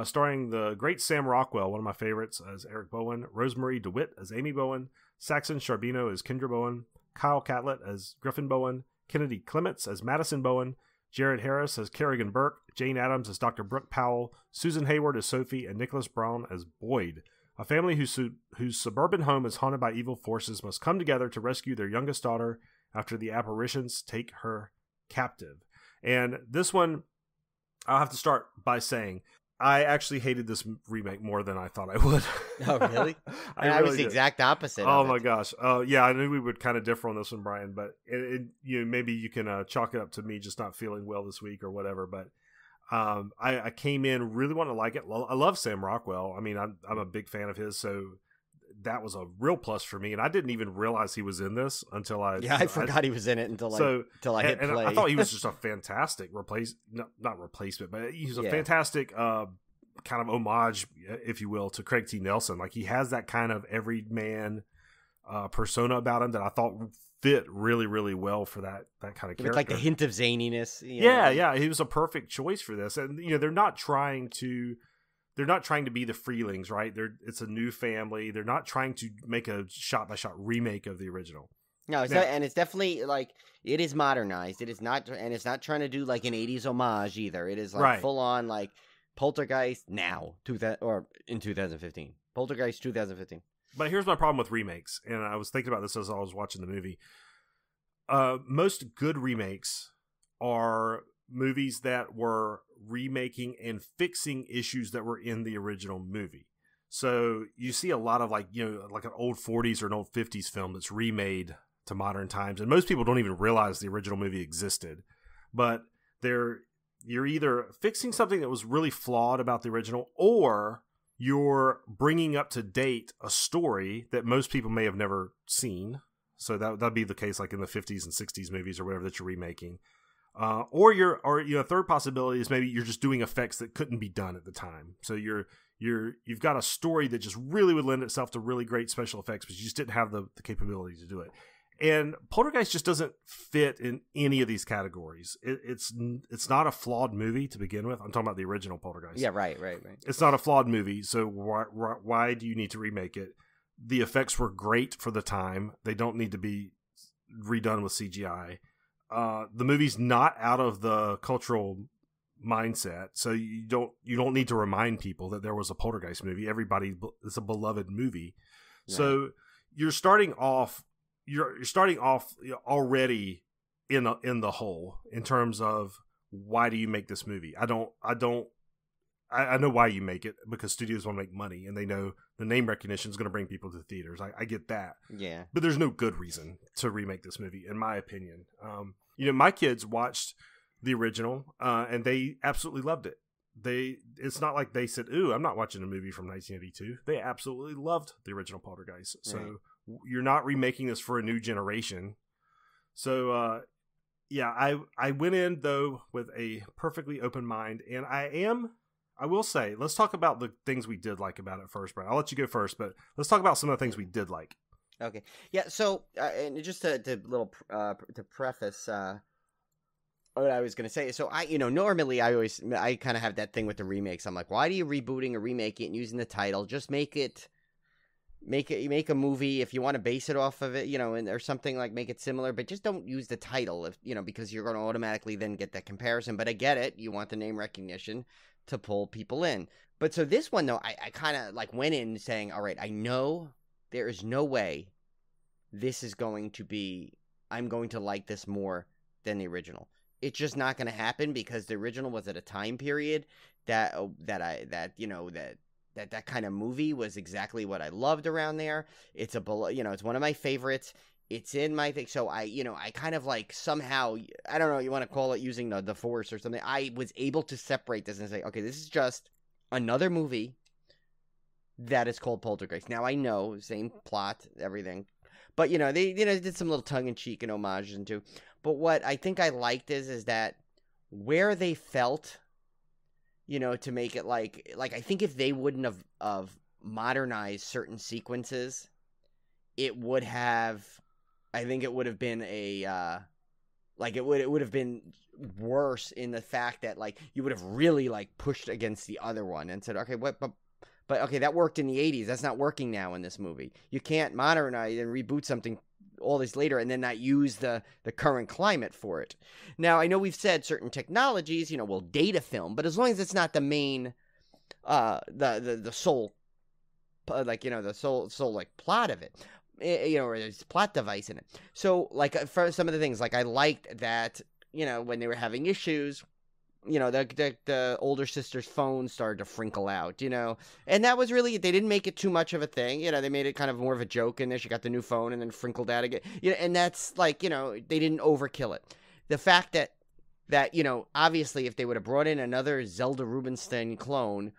Starring the great Sam Rockwell, one of my favorites, as Eric Bowen, Rosemary DeWitt as Amy Bowen, Saxon Charbonneau as Kendra Bowen, Kyle Catlett as Griffin Bowen, Kennedy Clements as Madison Bowen, Jared Harris as Kerrigan Burke, Jane Addams as Dr. Brooke Powell, Susan Hayward as Sophie, and Nicholas Brown as Boyd. A family whose suburban home is haunted by evil forces must come together to rescue their youngest daughter after the apparitions take her captive. And this one, I'll have to start by saying, I actually hated this remake more than I thought I would. Oh, really? I was the exact opposite. Oh my gosh. Yeah, I knew we would kind of differ on this one, Brian. But you know, maybe you can chalk it up to me just not feeling well this week or whatever. But I came in really wanting to like it. I love Sam Rockwell. I mean, I'm a big fan of his, so that was a real plus for me. And I didn't even realize he was in this until I forgot he was in it until I hit play. And I thought he was just a fantastic not replacement, but he's a fantastic kind of homage, if you will, to Craig T. Nelson. Like, he has that kind of everyman persona about him that I thought fit really, really well for that kind of character. With like the hint of zaniness. Yeah, he was a perfect choice for this. And you know, they're not trying to be the Freelings, right? It's a new family. They're not trying to make a shot-by-shot remake of the original. No, and it's definitely like, it is modernized. It is not, and it's not trying to do like an 80s homage either. It is like full on like Poltergeist now, in 2015. Poltergeist 2015. But here's my problem with remakes, and I was thinking about this as I was watching the movie. Most good remakes are movies that were remaking and fixing issues that were in the original movie. So you see a lot of like an old 40s or an old 50s film that's remade to modern times, and most people don't even realize the original movie existed. But you're either fixing something that was really flawed about the original, or you're bringing up to date a story that most people may have never seen. So that'd be the case like in the 50s and 60s movies or whatever that you're remaking. Or a third possibility is maybe you're just doing effects that couldn't be done at the time. So you've got a story that just really would lend itself to really great special effects, but you just didn't have the capability to do it. And Poltergeist just doesn't fit in any of these categories. It's not a flawed movie to begin with. I'm talking about the original Poltergeist. Yeah, right. It's not a flawed movie, so why do you need to remake it? The effects were great for the time. They don't need to be redone with CGI. The movie's not out of the cultural mindset, so you don't need to remind people that there was a Poltergeist movie. It's a beloved movie. Right. So you're starting off already in the hole in terms of why do you make this movie? I know why you make it, because studios want to make money and they know the name recognition is going to bring people to the theaters. I get that. Yeah. But there's no good reason to remake this movie, in my opinion. My kids watched the original and they absolutely loved it. It's not like they said, "Ooh, I'm not watching a movie from 1982." They absolutely loved the original Poltergeist. So you're not remaking this for a new generation. So I went in though with a perfectly open mind, and I will say, let's talk about the things we did like about it first, Brian. I'll let you go first, but let's talk about some of the things we did like. Okay. Yeah. So, and just to preface what I was going to say. So normally I kind of have that thing with the remakes. I'm like, why do you rebooting or remake it and using the title? Just make a movie if you want to base it off of it, or something, like make it similar, but just don't use the title because you're going to automatically then get that comparison. But I get it. You want the name recognition to pull people in. But so this one though, I kind of like went in saying, all right, I know there is no way this is going to be, I'm going to like this more than the original. It's just not going to happen, because the original was at a time period that kind of movie was exactly what I loved around there. It's it's one of my favorites. It's in my thing. So I kind of like somehow, I don't know, you want to call it using the force or something. I was able to separate this and say, okay, this is just another movie that it's called Poltergeist. Now, I know, same plot, everything. But, you know, they did some little tongue-in-cheek and homages into. But what I think I liked is that where they felt, you know, to make it like I think if they wouldn't have modernized certain sequences, it would have, I think it would have been a, like it would have been worse in the fact that like you would have really like pushed against the other one and said, okay, what, but okay, that worked in the 80s. That's not working now in this movie. You can't modernize and reboot something all this later and then not use the current climate for it. Now, I know we've said certain technologies, you know, will data film, but as long as it's not the main, the sole, like, you know, the sole like plot of it, you know, or there's a plot device in it. So, like, for some of the things, like, I liked that, you know, when they were having issues, you know, the older sister's phone started to frinkle out, you know, and that was really, they didn't make it too much of a thing, you know, they made it kind of more of a joke in there. She got the new phone and then frinkled out again, you know, and that's like, you know, they didn't overkill it. The fact that, you know, obviously if they would have brought in another Zelda Rubinstein clone,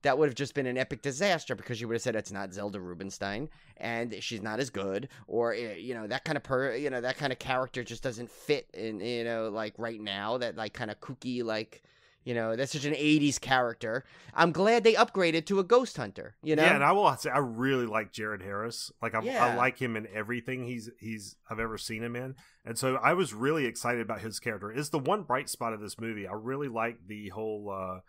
that would have just been an epic disaster because you would have said it's not Zelda Rubinstein and she's not as good, or, you know, that kind of you know, that kind of character just doesn't fit in, you know, like right now, that like kind of kooky, like, you know, that's such an 80s character. I'm glad they upgraded to a ghost hunter, you know? Yeah, and I will say I really like Jared Harris. Like I like him in everything I've ever seen him in. And so I was really excited about his character. It's the one bright spot of this movie. I really like the whole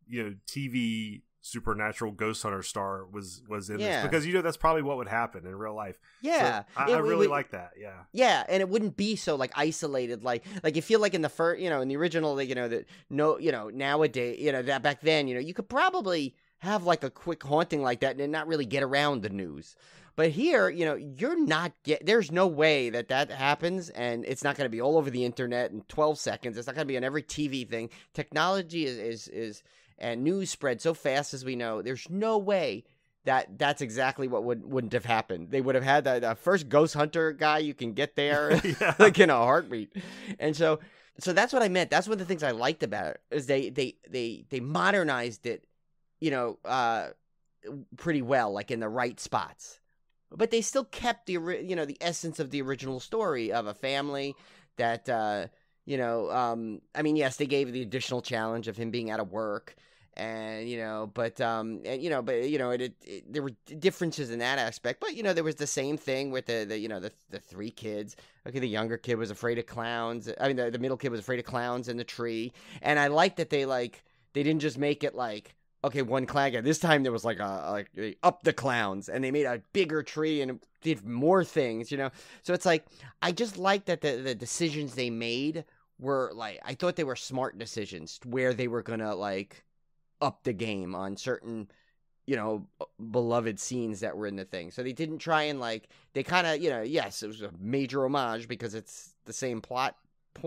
you know, TV supernatural ghost hunter star was in this, because, you know, that's probably what would happen in real life. Yeah, so I really like that. Yeah, and it wouldn't be so like isolated, like you feel like in the first, you know, in the original, like, you know, that no, you know, nowadays, you know, that back then, you know, you could probably have like a quick haunting like that and not really get around the news. But here, you know, there's no way that happens, and it's not going to be all over the internet in 12 seconds. It's not going to be on every TV thing. Technology is and news spread so fast, as we know. There's no way that's exactly what wouldn't have happened. They would have had the first ghost hunter guy you can get there, like in a heartbeat. And so that's what I meant. That's one of the things I liked about it, is they modernized it, you know, pretty well, like in the right spots. But they still kept the essence of the original story of a family that, you know, I mean, yes, they gave the additional challenge of him being out of work, and, you know, but there were differences in that aspect. But, you know, there was the same thing with the three kids. Okay, the younger kid was afraid of clowns. I mean, the middle kid was afraid of clowns in the tree. And I like that they didn't just make it like, okay, one clown guy. This time there was like up the clowns, and they made a bigger tree and did more things, you know. So it's like, I just like that the decisions they made were like, I thought they were smart decisions, where they were gonna like up the game on certain, you know, beloved scenes that were in the thing. So they didn't try and like, they kind of, you know, yes, it was a major homage because it's the same plot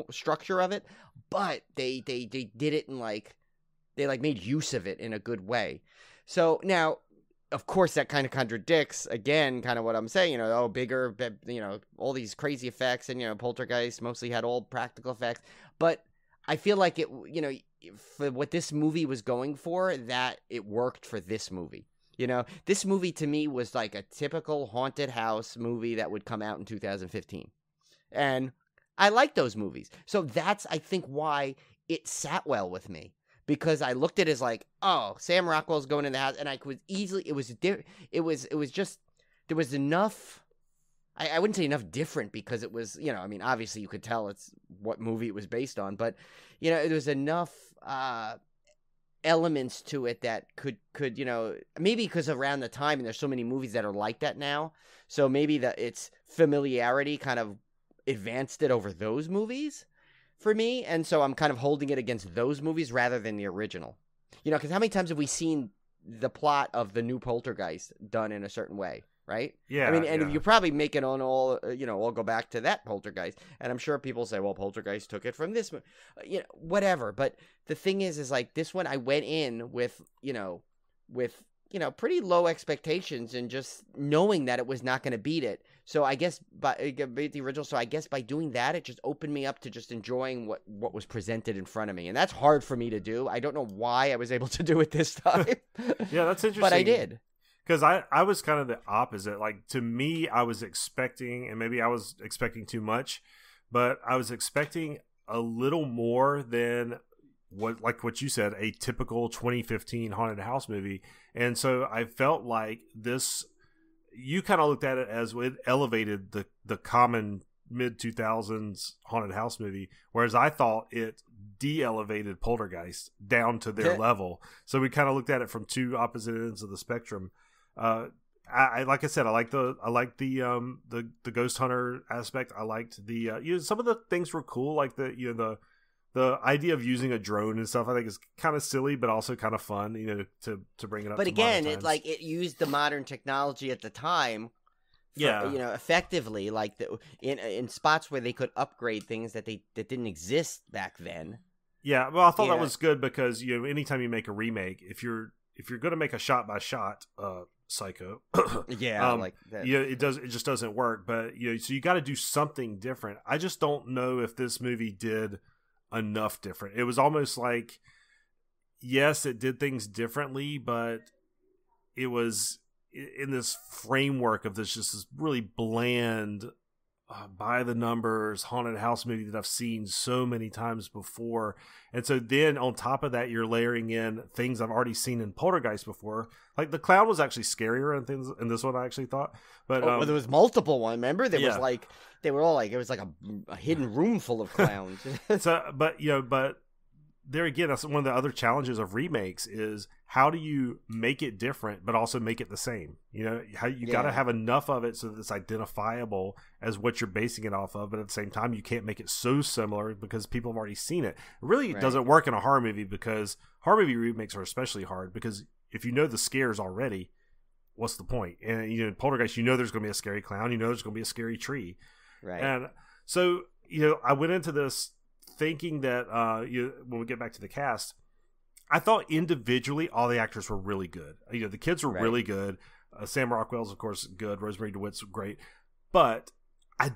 structure of it, but they did it in like, they like made use of it in a good way. So now, of course, that kind of contradicts, again, kind of what I'm saying, you know, bigger, you know, all these crazy effects, and, you know, Poltergeist mostly had all practical effects. But I feel like it, you know, for what this movie was going for, that it worked for this movie. You know, this movie to me was like a typical haunted house movie that would come out in 2015. And I like those movies. So that's, I think, why it sat well with me. Because I looked at it as like, oh, Sam Rockwell's going in the house, and I could easily, it was just, there was enough, I wouldn't say enough different, because it was, you know, I mean, obviously you could tell it's what movie it was based on, but, you know, there was enough elements to it that could, you know, maybe because around the time, and there's so many movies that are like that now, so maybe its familiarity kind of advanced it over those movies for me, and so I'm kind of holding it against those movies rather than the original. You know, because how many times have we seen the plot of the new Poltergeist done in a certain way, right? Yeah. I mean, and you probably make it on all, you know, all go back to that Poltergeist, and I'm sure people say, well, Poltergeist took it from this, you know, whatever. But the thing is like this one, I went in with pretty low expectations, and just knowing that it was not going to beat it. So I guess beat the original. So I guess by doing that, it just opened me up to just enjoying what was presented in front of me. And that's hard for me to do. I don't know why I was able to do it this time. Yeah, that's interesting. But I did. Because I was kind of the opposite. Like, to me, I was expecting, and maybe I was expecting too much, but I was expecting a little more than what you said, a typical 2015 haunted house movie. And so I felt like this, you kind of looked at it as it elevated the common mid-2000s haunted house movie, whereas I thought it de-elevated Poltergeist down to their level. So we kind of looked at it from two opposite ends of the spectrum. I like I said, I like the ghost hunter aspect. I liked the some of the things were cool, like the idea of using a drone and stuff. I think is kind of silly, but also kind of fun, to bring it up. But to again, it used the modern technology at the time. Effectively, like in spots where they could upgrade things that didn't exist back then. Yeah, well, I thought that was good because anytime you make a remake, if you're going to make a shot by shot Psycho, like that. It just doesn't work. But so you got to do something different. I just don't know if this movie did enough different. It was almost like, yes, it did things differently, but it was in this framework of this really bland, by the numbers haunted house movie that I've seen so many times before. And so then on top of that, you're layering in things I've already seen in Poltergeist before. Like the clown was actually scarier and things in this one, I actually thought. But there was multiple ones. Remember, there was like they were all like it was like a hidden room full of clowns. But there again, that's one of the other challenges of remakes is how do you make it different but also make it the same? How you got to have enough of it so that it's identifiable as what you're basing it off of, but at the same time you can't make it so similar because people have already seen it. It really doesn't work in a horror movie because horror movie remakes are especially hard because if you know the scares already, what's the point? And in Poltergeist, there's going to be a scary clown, there's going to be a scary tree, right? And so I went into this thinking that when we get back to the cast, I thought individually all the actors were really good. The kids were really good. Sam Rockwell's, of course, good. Rosemary DeWitt's great. But I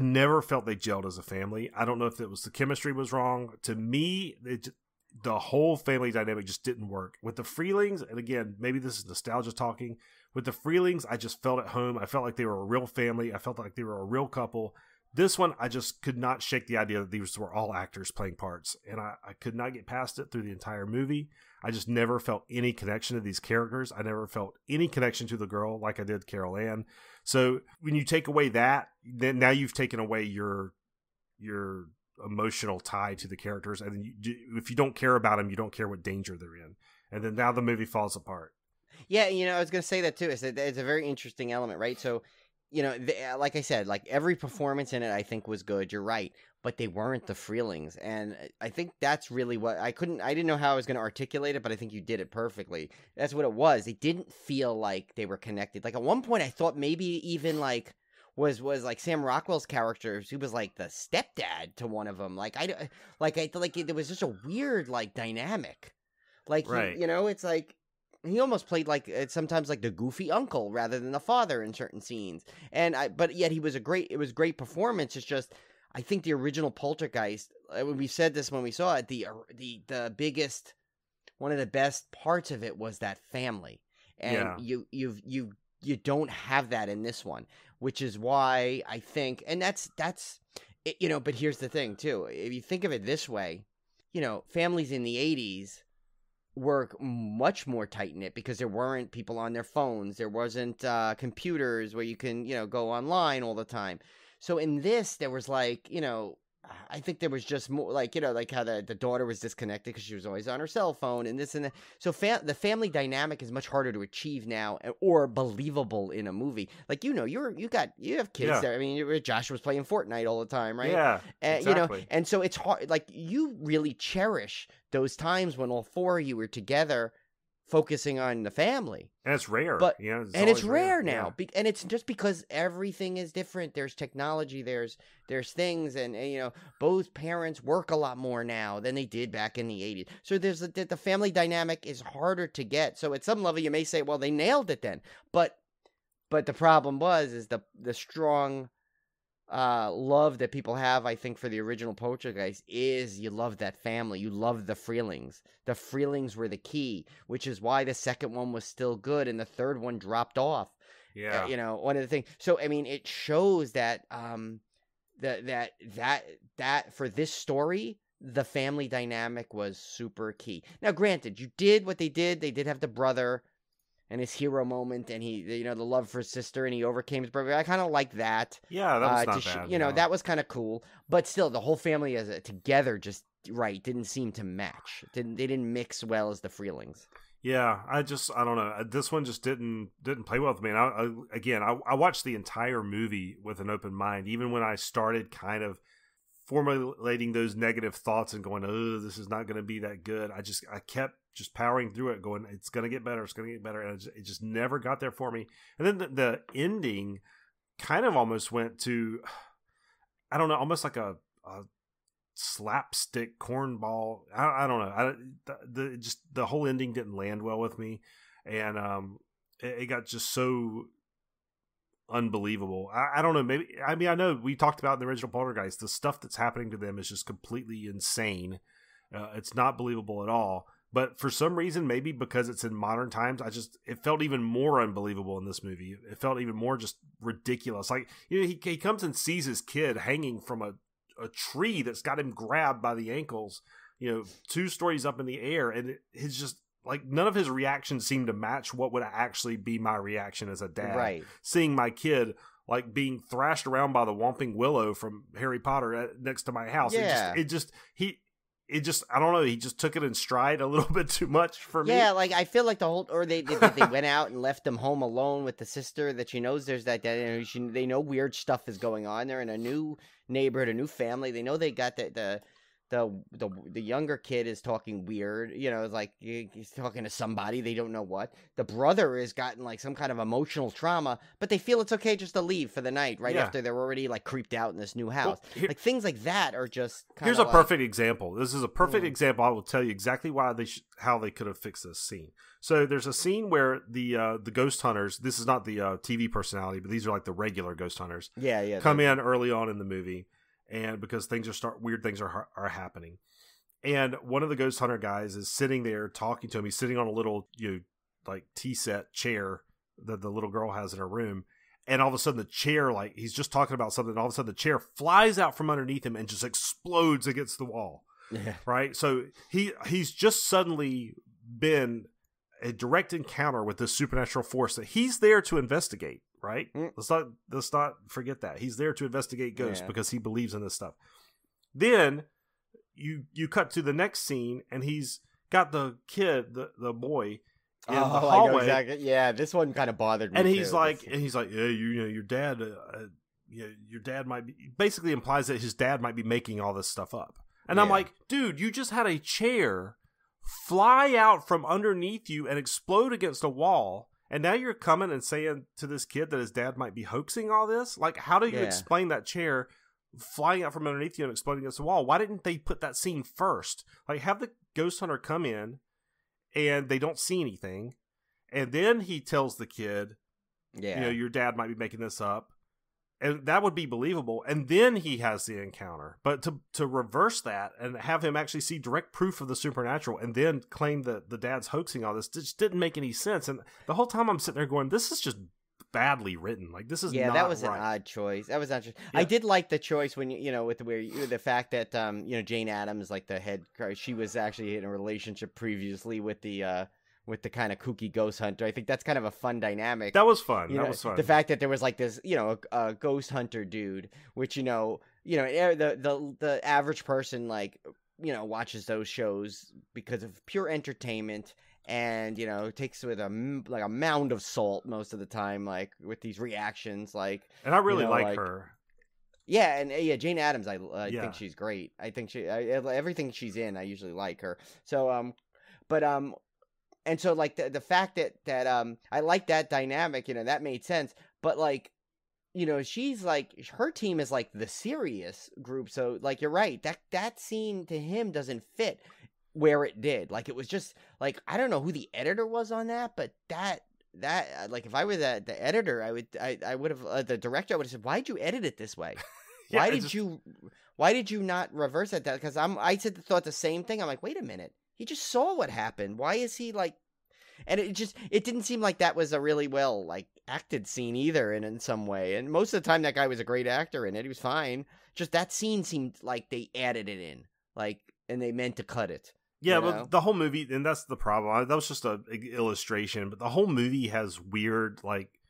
never felt they gelled as a family. I don't know if it was the chemistry was wrong. To me, the whole family dynamic just didn't work. With the Freelings, and again, maybe this is nostalgia talking, with the Freelings, I just felt at home. I felt like they were a real family. I felt like they were a real couple. This one, I just could not shake the idea that these were all actors playing parts. And I could not get past it through the entire movie. I just never felt any connection to these characters. I never felt any connection to the girl like I did Carol Ann. So when you take away that, then now you've taken away your emotional tie to the characters. And if you don't care about them, you don't care what danger they're in. And then now the movie falls apart. Yeah, I was going to say that too. It's a very interesting element, right? So, like I said, like every performance in it, I think was good. You're right, but they weren't the Freelings, and I think that's really what I didn't know how I was going to articulate it, but I think you did it perfectly. That's what it was. It didn't feel like they were connected. Like at one point, I thought maybe even like was like Sam Rockwell's character. He was like the stepdad to one of them. Like I feel like there was just a weird like dynamic. Like right. It's like. He almost played like sometimes like the goofy uncle rather than the father in certain scenes, but yet it was a great performance. It's just I think the original Poltergeist. We said this when we saw it. The biggest, one of the best parts of it was that family, and you don't have that in this one, which is why I think, and that's it, But here's the thing too. If you think of it this way, families in the 80s. Were much more tight-knit because there weren't people on their phones. There wasn't computers where you can, go online all the time. So in this, there was like, I think there was just more like, like how the daughter was disconnected because she was always on her cell phone and this and that. So the family dynamic is much harder to achieve now or believable in a movie. Like, you have kids there. I mean, Josh was playing Fortnite all the time, right? Yeah, and, exactly. And so it's hard. Like you really cherish those times when all four of you were together focusing on the family. And it's rare. But it's rare now. Yeah. And it's just because everything is different. There's technology, there's things, and both parents work a lot more now than they did back in the 80s. So there's the family dynamic is harder to get. So at some level you may say, well, they nailed it then. But the problem is the strong love that people have, I think, for the original Poltergeist is you love that family. You love the Freelings. The Freelings were the key, which is why the second one was still good and the third one dropped off. Yeah. You know, one of the things. So, I mean, it shows that that for this story, the family dynamic was super key. Now, granted, you did what they did. They did have the brother and his hero moment, and he, you know, the love for his sister, and he overcame his brother. I kind of like that. Yeah, that was not bad. You know, that was kind of cool. But still, the whole family together just didn't seem to match. They didn't mix well as the Freelings. Yeah, I don't know. This one just didn't play well with me. And I watched the entire movie with an open mind, even when I started kind of formulating those negative thoughts and going, "Oh, this is not going to be that good." I kept just powering through it, going, "It's going to get better. It's going to get better," and it just never got there for me. And then the ending kind of almost went to, I don't know, almost like a slapstick cornball. I don't know. The whole ending didn't land well with me, and it got just so unbelievable. I don't know. Maybe, I mean, I know we talked about in the original Poltergeist, the stuff that's happening to them is just completely insane. It's not believable at all. But for some reason, maybe because it's in modern times, it felt even more unbelievable in this movie. It felt even more just ridiculous. Like, you know, he comes and sees his kid hanging from a tree that's got him grabbed by the ankles, you know, 2 stories up in the air, and it's just like none of his reactions seem to match what would actually be my reaction as a dad. Right. Seeing my kid like being thrashed around by the Whomping Willow from Harry Potter next to my house. Yeah. It just I don't know, he just took it in stride a little bit too much for me. Yeah, like I feel like they went out and left him home alone with the sister that she knows there's that dad, and they know weird stuff is going on. They're in a new neighborhood, a new family. They know they got the younger kid is talking weird, you know, like he's talking to somebody, they don't know what. The brother has gotten like some kind of emotional trauma, but they feel it's okay just to leave for the night after they're already like creeped out in this new house. Well, like things like that are just here's a perfect example. This is a perfect example. I will tell you exactly why how they could have fixed this scene. So there's a scene where the ghost hunters, this is not the TV personality, but these are like the regular ghost hunters. Yeah. Come in early on in the movie. And because weird things are happening, and one of the ghost hunter guys is sitting there talking to him. He's sitting on a little, you know, like tea set chair that the little girl has in her room, and all of a sudden the chair, like he's just talking about something, and all of a sudden the chair flies out from underneath him and just explodes against the wall. Yeah. Right. So he's just suddenly been a direct encounter with this supernatural force that he's there to investigate. Right? Let's not forget that. He's there to investigate ghosts because he believes in this stuff. Then you cut to the next scene, and he's got the kid, the boy, in the hallway. I know exactly. Yeah, this one kind of bothered me. And he's like, yeah, you know, your dad, your dad might be, basically implies that his dad might be making all this stuff up. And I'm like, dude, you just had a chair fly out from underneath you and explode against a wall. And now you're coming and saying to this kid that his dad might be hoaxing all this? Like, how do you explain that chair flying out from underneath you and exploding against the wall? Why didn't they put that scene first? Like, have the ghost hunter come in and they don't see anything. And then he tells the kid, you know, your dad might be making this up. And that would be believable. And then he has the encounter. But to reverse that and have him actually see direct proof of the supernatural and then claim that the dad's hoaxing all this just didn't make any sense. And the whole time I'm sitting there going, this is just badly written. Like, this is not that was right. An odd choice. That was not. I did like the choice when you know with the fact that you know, Jane Addams, like the head, she was actually in a relationship previously with the kind of kooky ghost hunter. I think that's kind of a fun dynamic. That was fun. Was fun. The fact that there was like this, you know, a ghost hunter dude, which, you know, the average person, like, you know, watches those shows because of pure entertainment and, you know, takes with a mound of salt most of the time, like with these reactions, like. And I really like her. Yeah, and Jane Addams, I think she's great. I think everything she's in, I usually like her. So, and so, like, the fact that I like that dynamic, you know, that made sense. But, like, you know, she's, like, her team is, like, the serious group. So, like, you're right. That scene to him doesn't fit where it did. Like, it was just, like, I don't know who the editor was on that, but that that like if I were the editor, I would have the director, I would have said, why'd you edit it this way? Yeah, Why did you not reverse that? Because thought the same thing. I'm like, wait a minute, he just saw what happened. Why is he like? And it didn't seem like that was a really well like acted scene either, and in some way. And most of the time, that guy was a great actor in it. He was fine. Just that scene seemed like they added it in, like, and they meant to cut it. Yeah, but the whole movie, and that's the problem. That was just an illustration, but the whole movie has weird like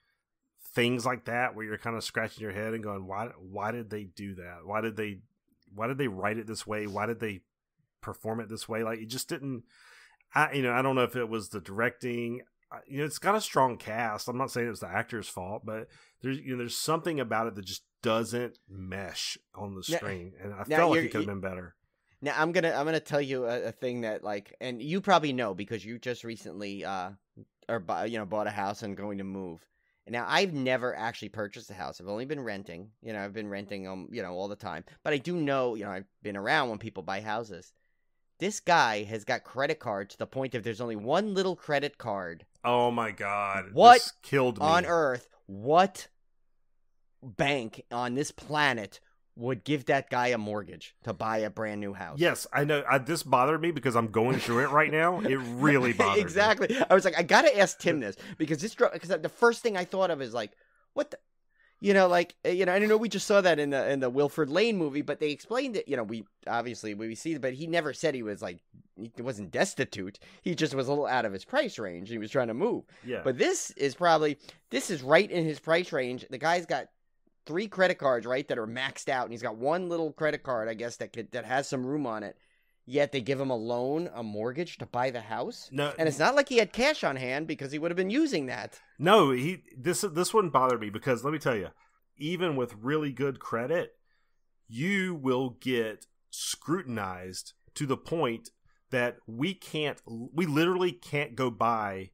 things like that where you're kind of scratching your head and going, why did they do that? Why did they write it this way? Why did they perform it this way? Like, it just didn't. I don't know if it was the directing. It's got a strong cast. I'm not saying it's the actor's fault, but there's something about it that just doesn't mesh on the screen, and I felt like it could have been better. Now I'm gonna tell you a thing that like, and you probably know because you just recently bought a house and going to move. And now I've never actually purchased a house. I've only been renting. I've been renting all the time. But I do know, I've been around when people buy houses. This guy has got credit cards to the point of there's only one little credit card. Oh my God. What this killed me. On earth, what bank on this planet would give that guy a mortgage to buy a brand new house? Yes, I know. This bothered me because I'm going through it right now. It really bothered exactly. me. I was like, I got to ask Tim this because the first thing I thought of is like, what the... I know we just saw that in the Wilford Lane movie, but they explained it. We see it, but he never said he was like, he wasn't destitute. He just was a little out of his price range. He was trying to move. Yeah. But this is right in his price range. The guy's got 3 credit cards, right, that are maxed out, and he's got one little credit card, I guess, that has some room on it. Yet they give him a mortgage to buy the house. No, and it's not like he had cash on hand because he would have been using that. No, this one bothered me because let me tell you, even with really good credit, you will get scrutinized to the point that we literally can't go buy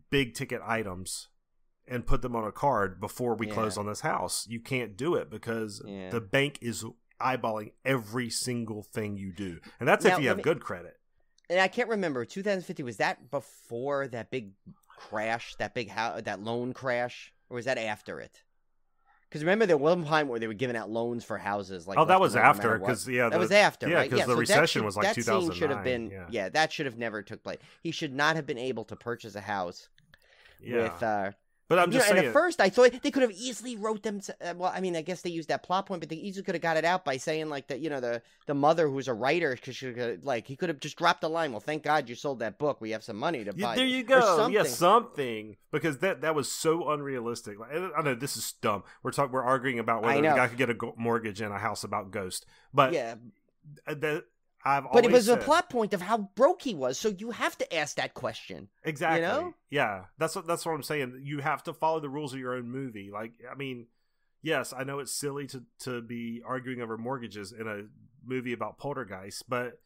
big ticket items and put them on a card before we close on this house. You can't do it because the bank is eyeballing every single thing you do, and that's if you have good credit. And I can't remember 2015, was that before that big crash, that big that loan crash, or was that after it? Because remember there was one time where they were giving out loans for houses like that was after, because that was after, right? Because the recession was like 2009. That scene should have been that should have never took place. He should not have been able to purchase a house with But I'm just saying. And at first, I thought they could have easily wrote them. Well, I mean, I guess they used that plot point, but they easily could have got it out by saying like that. The mother who's a writer, because he could have just dropped a line. Well, thank God you sold that book. We have some money to buy. There you go. Something, because that was so unrealistic. Like, I know this is dumb. We're arguing about whether the guy could get a mortgage in a house about Ghost, but But it was a plot point of how broke he was, so you have to ask that question. Exactly. Yeah, that's what I'm saying. You have to follow the rules of your own movie. Like, I mean, yes, I know it's silly to be arguing over mortgages in a movie about Poltergeist, but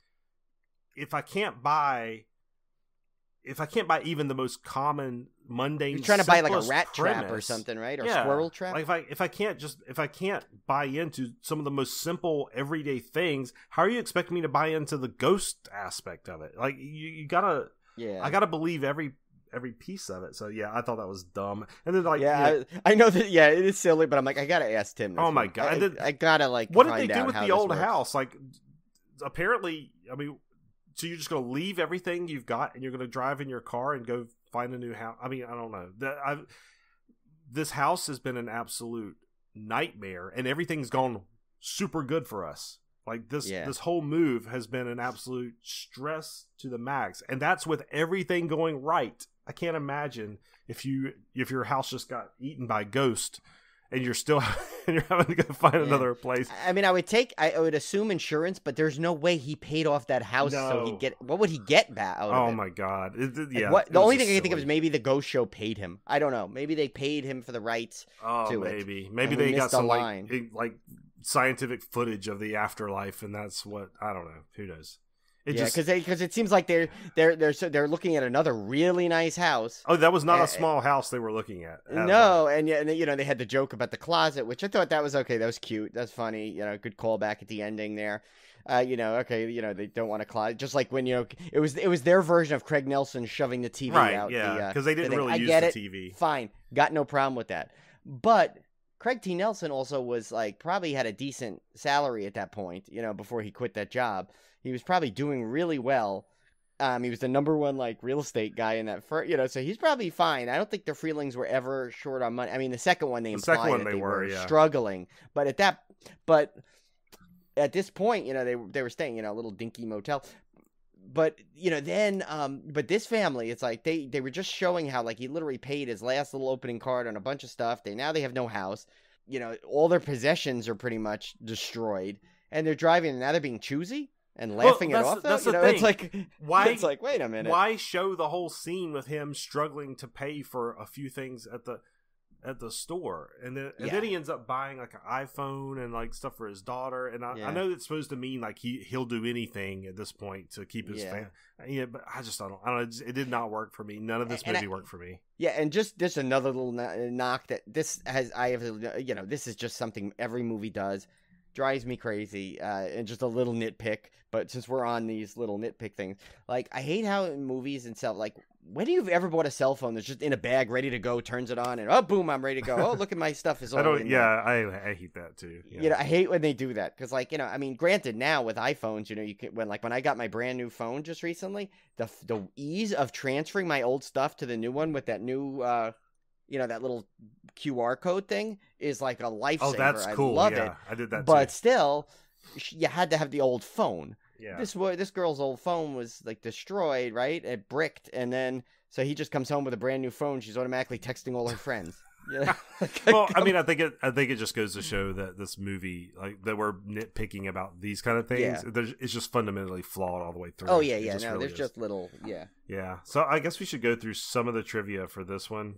if I can't buy even the most common mundane, you're trying to buy like a rat premise, trap or something, right? Or squirrel trap. Like if I can't buy into some of the most simple everyday things, how are you expecting me to buy into the ghost aspect of it? Like you gotta, I gotta believe every piece of it. So I thought that was dumb. And then I know that it is silly, but I'm like, I gotta ask Tim. Oh my God, I gotta what did they do with the old house? Like, apparently, I mean. So you're just going to leave everything you've got and you're going to drive in your car and go find a new house? I mean, I don't know. This house has been an absolute nightmare, and everything's gone super good for us. Like this whole move has been an absolute stress to the max, and that's with everything going right. I can't imagine if your house just got eaten by Ghost and you're still you're having to go find another place. I mean, I would assume insurance, but there's no way he paid off that house so he'd get. What would he get back out of it? Oh my God! The only thing I can think of is maybe the Ghost Show paid him. I don't know. Maybe they paid him for the rights to it. Maybe they got some like scientific footage of the afterlife, and that's what, I don't know. Who knows? because it seems like they're looking at another really nice house. Oh, that was not a small house they were looking at. No, and they had the joke about the closet, which I thought that was okay. That was cute. That's funny. Good callback at the ending there. They don't want a closet. Just like when it was their version of Craig Nelson shoving the TV out. Yeah, because they didn't really use the TV. Fine, got no problem with that. But Craig T. Nelson also was like probably had a decent salary at that point. Before he quit that job. He was probably doing really well. He was the number one real estate guy in that first, so he's probably fine. I don't think the Freelings were ever short on money. I mean, the second one they implied that they were struggling, but at this point, they were staying in a little dinky motel. But but this family, it's like they were just showing how he literally paid his last little opening card on a bunch of stuff. They have no house. All their possessions are pretty much destroyed, and they're driving. And now they're being choosy. And laughing it off, though? That's the thing. It's like, why? It's like, wait a minute. Why show the whole scene with him struggling to pay for a few things at the store, and then he ends up buying an iPhone and stuff for his daughter. And I know it's supposed to mean he'll do anything at this point to keep his family. Yeah, but I don't know. It did not work for me. None of this movie worked for me. Yeah, and just another little knock that this is just something every movie does. Drives me crazy, and just a little nitpick. But since we're on these little nitpick things, I hate how in movies and stuff, when do you ever bought a cell phone that's just in a bag, ready to go, turns it on, and oh, boom, I'm ready to go. Oh, look at my stuff is all in there. I hate that too. Yeah. I hate when they do that because, granted, now with iPhones, you can when I got my brand new phone just recently, the ease of transferring my old stuff to the new one with that new. That little QR code thing is like a lifesaver. Oh, that's cool. I love it. I did that too. But still, you had to have the old phone. Yeah. This girl's old phone was destroyed, right? It bricked, and then so he just comes home with a brand new phone. She's automatically texting all her friends. Well, I mean, I think it just goes to show that this movie, that we're nitpicking about these kind of things, it's just fundamentally flawed all the way through. Oh yeah. No, there's just little Yeah. So I guess we should go through some of the trivia for this one.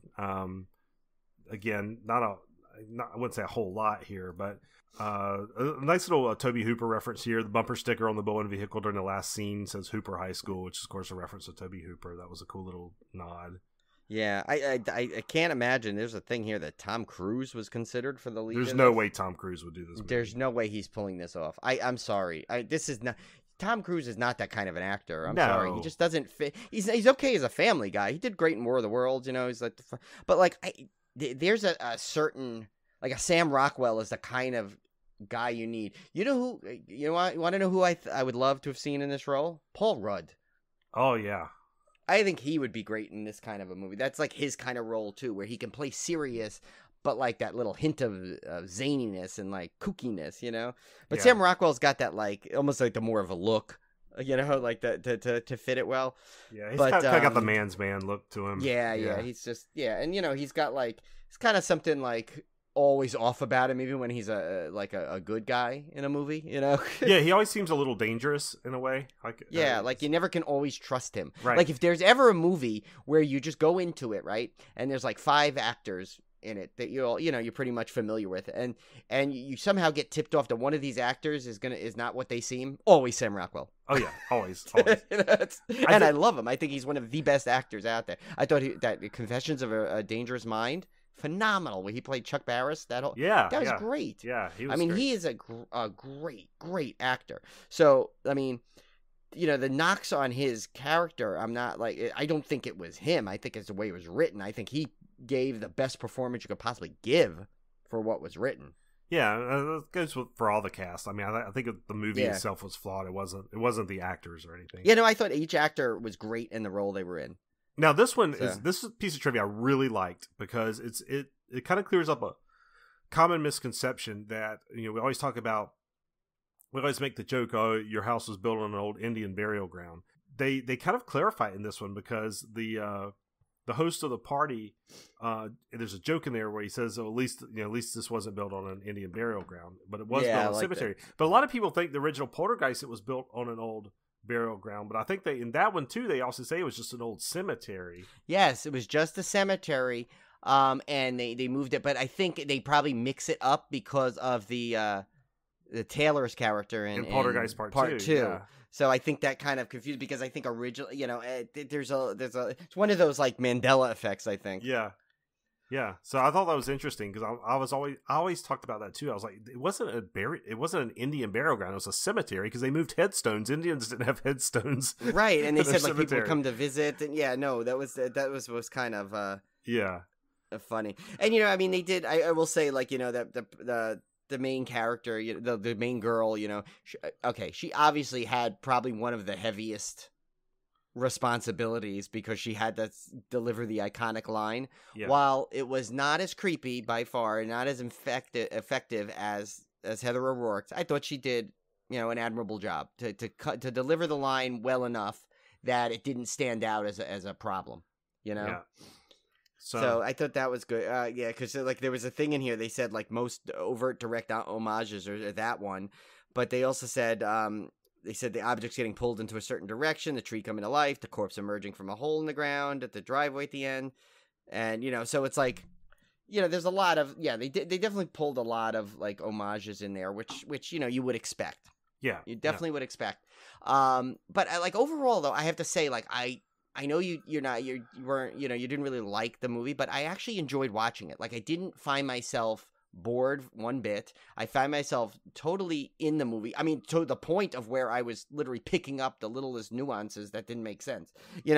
Again, I wouldn't say a whole lot here, but a nice little Toby Hooper reference here. The bumper sticker on the Bowen vehicle during the last scene says Hooper High School, which is of course a reference to Toby Hooper. That was a cool little nod. Yeah, I can't imagine. There's a thing here that Tom Cruise was considered for the lead. There's no way Tom Cruise would do this movie. There's no way he's pulling this off. I'm sorry. This is not. Tom Cruise is not that kind of an actor. I'm sorry. He just doesn't fit. He's okay as a family guy. He did great in War of the Worlds. He's but there's a certain a Sam Rockwell is the kind of guy you need. You know who? You want to know who I would love to have seen in this role? Paul Rudd. Oh yeah. I think he would be great in this kind of a movie. That's his kind of role too, where he can play serious, but that little hint of zaniness and kookiness, But Sam Rockwell's got that almost the more of a look, to fit it well. Yeah, he's kind of got the man's man look to him. Yeah. He's just and he's got it's kind of something always off about him, even when he's a good guy in a movie, Yeah, he always seems a little dangerous in a way. You never can always trust him. Right. If there's ever a movie where you just go into it, right, and there's 5 actors in it that you're pretty much familiar with, and you somehow get tipped off that one of these actors is not what they seem. Always Sam Rockwell. Oh yeah, always. I love him. I think he's one of the best actors out there. I thought that Confessions of a Dangerous Mind. Phenomenal. Where he played Chuck Barris. That was great. Yeah, he was. He is a great actor. So the knocks on his character, I'm not I don't think it was him. I think it's the way it was written. I think he gave the best performance you could possibly give for what was written. Yeah, it goes for all the cast. I think the movie itself was flawed. It wasn't the actors or anything. Yeah, no, I thought each actor was great in the role they were in. Now this is a piece of trivia I really liked because it kind of clears up a common misconception that we always make the joke, oh, your house was built on an old Indian burial ground. They kind of clarify it in this one because the host of the party, there's a joke in there where he says, oh, at least this wasn't built on an Indian burial ground, but it was built on a cemetery. That. But a lot of people think the original Poltergeist, it was built on an old burial ground, but I think in that one too, they also say it was just an old cemetery. Yes, it was just a cemetery, and they moved it, but I think they probably mix it up because of the Taylor's character in Poltergeist Part 2. Yeah. So I think that kind of confused because I think originally, there's it's one of those like Mandela effects. I think. Yeah. Yeah, so I thought that was interesting because I always talked about that too. I was like, it wasn't an Indian burial ground; it was a cemetery because they moved headstones. Indians didn't have headstones, right? And they said like cemetery. people come to visit, and that was kind of funny. And I mean, they did. I will say like that the main character, the main girl, she obviously had probably one of the heaviest responsibilities because she had to deliver the iconic line. While it was not as creepy by far, not as effective as Heather O'Rourke's, I thought she did an admirable job to deliver the line well enough that it didn't stand out as a problem. So I thought that was good. Because like there was a thing in here they said like most overt direct homages are that one, but they also said they said the object's getting pulled into a certain direction, the tree coming to life, the corpse emerging from a hole in the ground at the driveway at the end. And, so it's like, there's a lot of, they definitely pulled a lot of like homages in there, which you would expect. Yeah. You definitely would expect. But like overall though, I have to say like, I know you weren't, you didn't really like the movie, but I actually enjoyed watching it. Like I didn't find myself bored one bit. I found myself totally in the movie. I mean, to the point of where I was literally picking up the littlest nuances that didn't make sense.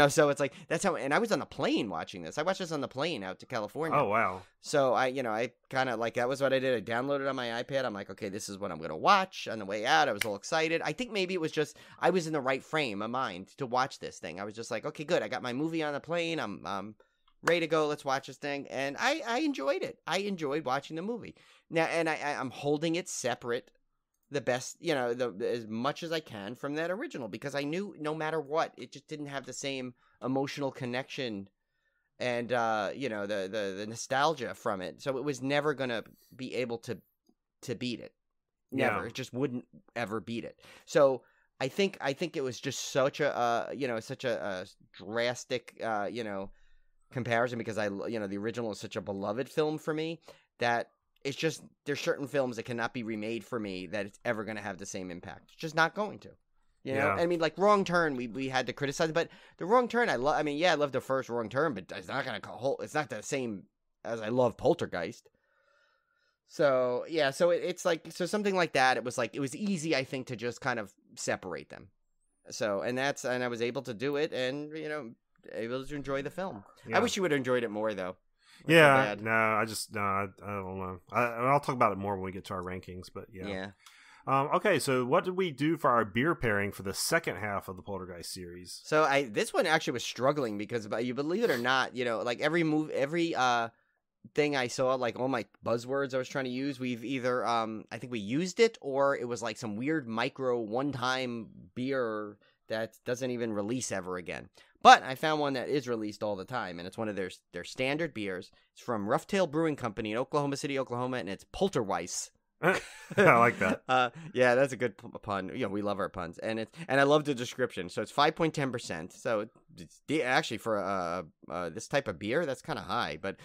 So it's like that's how. And I was on the plane watching this. I watched this on the plane out to California. Oh wow! So I kind of like that was what I did. I downloaded it on my iPad. I'm like, okay, this is what I'm gonna watch on the way out. I was all excited. I think maybe it was just I was in the right frame of mind to watch this thing. I was just like, okay, good. I got my movie on the plane. I'm ready to go. Let's watch this thing. And I enjoyed it. I enjoyed watching the movie. Now, and I'm holding it separate the best, as much as I can from that original because I knew no matter what, it just didn't have the same emotional connection and, the nostalgia from it. So it was never going to be able to beat it. Never. Yeah. It just wouldn't ever beat it. So I think it was just such a drastic, comparison because the original is such a beloved film for me that it's just there's certain films that cannot be remade for me that it's ever going to have the same impact. It's just not going to. I mean, like Wrong Turn, we had to criticize, but the Wrong Turn, I love the first Wrong Turn, but it's not going to it's not the same as I love Poltergeist. So yeah, so it's like something like that. It was easy, I think, to just kind of separate them. So and I was able to do it, and able to enjoy the film. Yeah. I wish you would have enjoyed it more, though. I don't know. I'll talk about it more when we get to our rankings, but yeah. Yeah. Okay, so what did we do for our beer pairing for the second half of the Poltergeist series? So this one actually was struggling because, you believe it or not, like every thing I saw, like all my buzzwords I was trying to use, we've either, I think we used it, or it was like some weird micro one-time beer that doesn't even release ever again. But I found one that is released all the time, and it's one of their standard beers. It's from Rough Tail Brewing Company in Oklahoma City, Oklahoma, and it's Poltergeist. I like that. Yeah, that's a good pun. We love our puns, and I love the description. So it's 5.10%. So it's actually for this type of beer, that's kind of high. But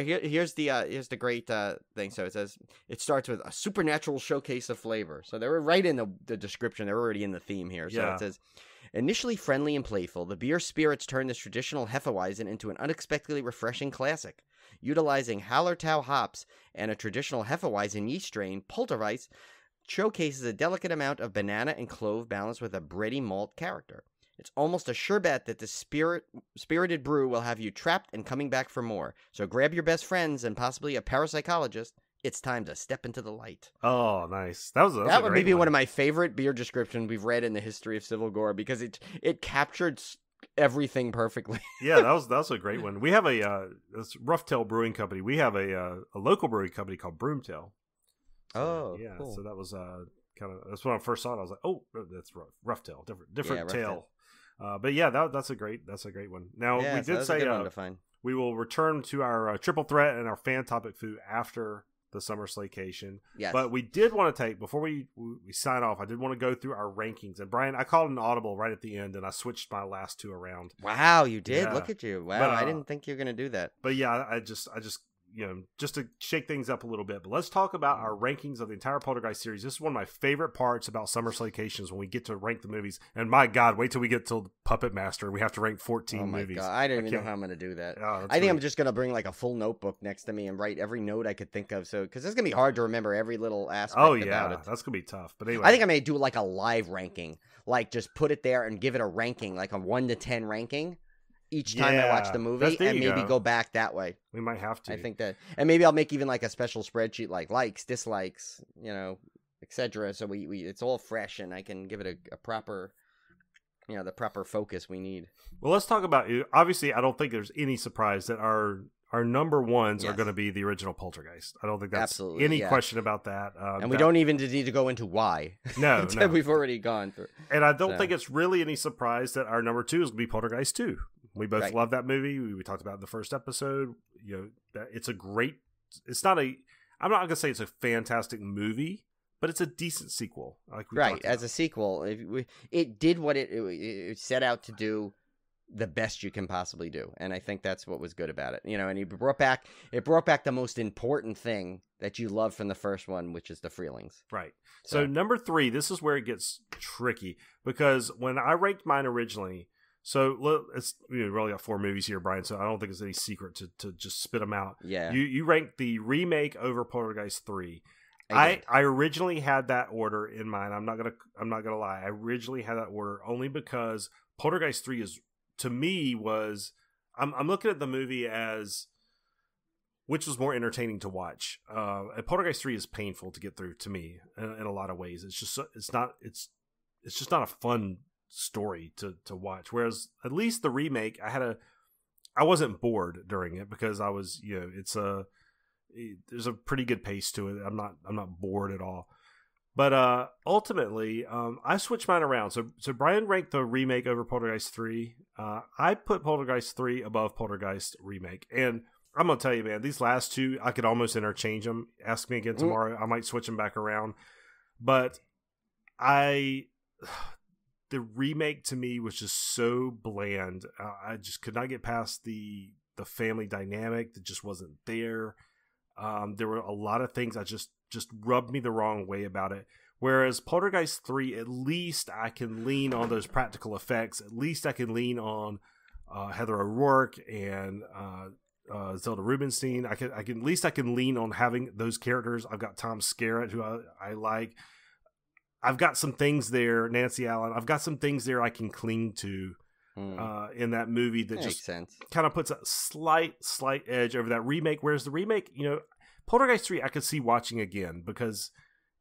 here's the great thing. So it says it starts with a supernatural showcase of flavor. So they were right in the description. They're already in the theme here. So it says, initially friendly and playful, the beer spirits turn this traditional Hefeweizen into an unexpectedly refreshing classic. Utilizing Hallertau hops and a traditional Hefeweizen yeast strain, Poltergeist showcases a delicate amount of banana and clove balanced with a bready malt character. It's almost a sure bet that this spirited brew will have you trapped and coming back for more. So grab your best friends and possibly a parapsychologist. It's time to step into the light. Oh, nice. That would be one of my favorite beer descriptions we've read in the history of Civil Gore because it captured everything perfectly. Yeah, that was a great one. We have this Rough Tail Brewing Company. We have a local brewing company called Broomtail. So, yeah. Cool. So that was that's when I first saw it. I was like, oh, that's Rough Tail, different tail. But yeah, that's a great one. Now we did say we will return to our triple threat and our fan topic food after the summer Slaycation. Yes. But we did want to take, before we sign off, I did want to go through our rankings. And Brian, I called an audible right at the end, and I switched my last two around. Wow, you did? Yeah. Look at you. Wow, but, I didn't think you were going to do that. But yeah, I just just to shake things up a little bit, but let's talk about our rankings of the entire Poltergeist series. This is one of my favorite parts about Summer Slaycations, when we get to rank the movies. And my God, wait till we get to Puppet Master. We have to rank 14 movies. God, I don't even know how I'm going to do that. Oh, I think I'm just going to bring like a full notebook next to me and write every note I could think of. So, because it's going to be hard to remember every little aspect about it. That's going to be tough. But anyway. I think I may do like a live ranking. Like just put it there and give it a ranking, like a 1 to 10 ranking. Each time I watch the movie, and maybe go back that way. We might have to. I think that, and maybe I'll make even like a special spreadsheet, like likes, dislikes, etc. So we it's all fresh, and I can give it a proper, the proper focus we need. Well, let's talk about. Obviously, I don't think there's any surprise that our number ones are going to be the original Poltergeist. I don't think that's any question about that. And we don't even need to go into why. No, no. We've already gone through. And I don't think it's really any surprise that our number 2 is going to be Poltergeist 2. We both love that movie. We talked about it in the first episode. It's a great. It's not a. I'm not going to say it's a fantastic movie, but it's a decent sequel. As a sequel, it did what it set out to do, the best you can possibly do, and I think that's what was good about it. And it brought back the most important thing that you love from the first one, which is the Freelings. Right. So number 3, this is where it gets tricky, because when I ranked mine originally. So it's really got 4 movies here, Brian. So I don't think it's any secret to just spit them out. Yeah. You ranked the remake over Poltergeist 3. I originally had that order in mind. I'm not gonna lie. I originally had that order only because Poltergeist 3 is, to me, I'm looking at the movie as which was more entertaining to watch. Poltergeist 3 is painful to get through to me in a lot of ways. It's just not a fun story to watch, whereas at least the remake I wasn't bored during it, because I was there's a pretty good pace to it. I'm not bored at all, but ultimately I switched mine around. So Brian ranked the remake over Poltergeist 3. I put Poltergeist 3 above Poltergeist remake, and I'm gonna tell you, man, these last 2 I could almost interchange them. Ask me again tomorrow, I might switch them back around, but the remake to me was just so bland. I just could not get past the family dynamic that just wasn't there. There were a lot of things that just rubbed me the wrong way about it. Whereas Poltergeist 3, at least I can lean on those practical effects. At least I can lean on Heather O'Rourke and Zelda Rubinstein. I can lean on having those characters. I've got Tom Skerritt, who I like. I've got some things there, Nancy Allen. I've got some things there I can cling to in that movie that just kind of puts a slight edge over that remake. Whereas the remake, Poltergeist 3, I could see watching again, because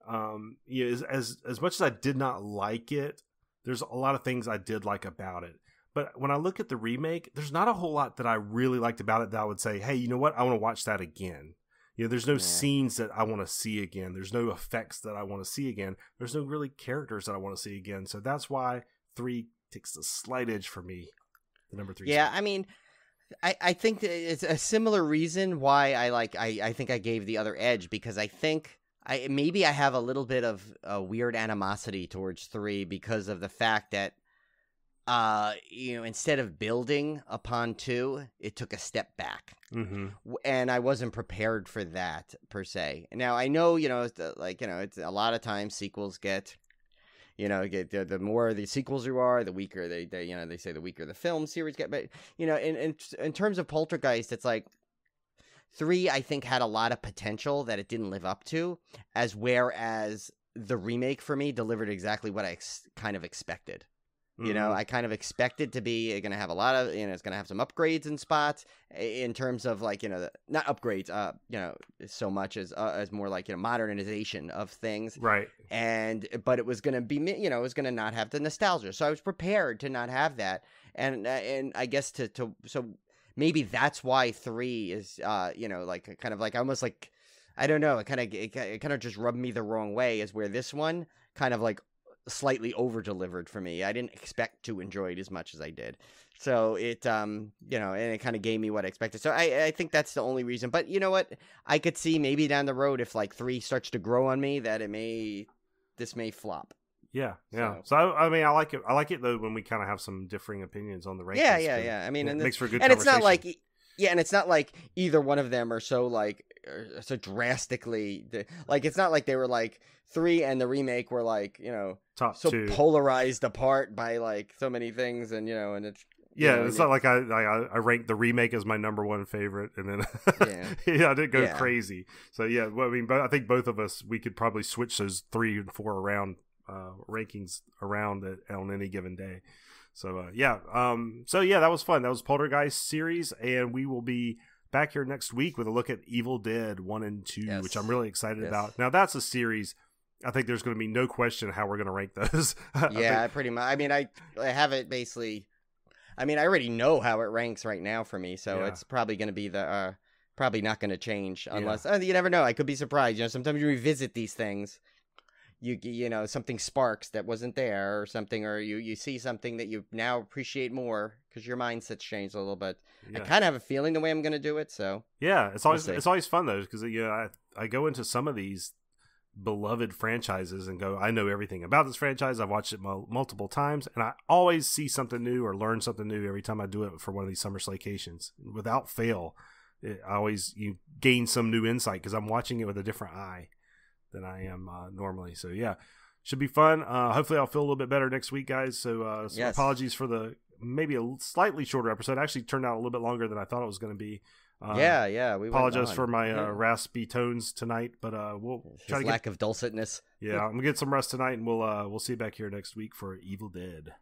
as much as I did not like it, there's a lot of things I did like about it. But when I look at the remake, there's not a whole lot that I really liked about it that I would say, hey, you know what? I want to watch that again. There's no scenes that I want to see again. There's no effects that I want to see again. There's no really characters that I want to see again. So that's why 3 takes a slight edge for me. The number 3. Yeah, I mean, I think that it's a similar reason why I think I gave the other edge, because I think maybe I have a little bit of a weird animosity towards 3 because of the fact that instead of building upon 2, it took a step back. Mm-hmm. And I wasn't prepared for that per se. Now I know, it's a lot of times sequels get, the more the sequels you are, the weaker they say the weaker the film series get. But in terms of Poltergeist, it's like 3, I think, had a lot of potential that it didn't live up to, whereas the remake for me delivered exactly what I kind of expected. I kind of expected to be going to have a lot of, it's going to have some upgrades in spots in terms of not upgrades, so much as more like, modernization of things. Right. But it was going to be, it was going to not have the nostalgia. So I was prepared to not have that. And I guess so maybe that's why 3 is, kind of like almost like, I don't know, it kind of just rubbed me the wrong way, is where this one kind of like slightly over delivered for me. I didn't expect to enjoy it as much as I did. So it, and it kind of gave me what I expected. So I think that's the only reason. But you know what? I could see maybe down the road, if like 3 starts to grow on me, that this may flop. Yeah. So I mean, I like it. I like it though when we kind of have some differing opinions on the rankings. Yeah. I mean, it makes for a good and conversation. It's not like, Yeah, and it's not like either one of them are so like so drastically like it's not like they were like 3 and the remake were like, you know, top so 2 polarized apart by like so many things, and you know, and it's it's not like I ranked the remake as my number 1 favorite, and then I didn't go crazy. So well, I mean, but I think both of us, we could probably switch those 3 and 4 around rankings around on any given day. So that was fun. That was Poltergeist series, and we will be back here next week with a look at Evil Dead 1 and 2, which I'm really excited about. Now that's a series. I think there's going to be no question how we're going to rank those. Pretty much. I mean, I have it basically. I mean, I already know how it ranks right now for me, so it's probably going to be the probably not going to change unless you never know. I could be surprised. You know, sometimes you revisit these things, you know, something sparks that wasn't there or something, or you see something that you now appreciate more because your mindset's changed a little bit. I kind of have a feeling the way I'm going to do it. So it's always fun though, because I go into some of these beloved franchises and go, I know everything about this franchise. I've watched it multiple times, and I always see something new or learn something new every time I do it for one of these summer Slaycations. Without fail, you gain some new insight because I'm watching it with a different eye than I am normally. So should be fun. Hopefully I'll feel a little bit better next week, guys. So apologies for the maybe a slightly shorter episode. It actually turned out a little bit longer than I thought it was going to be. We apologize for my raspy tones tonight, but we'll try to lack of dulcetness. I'm gonna get some rest tonight, and we'll see you back here next week for Evil Dead.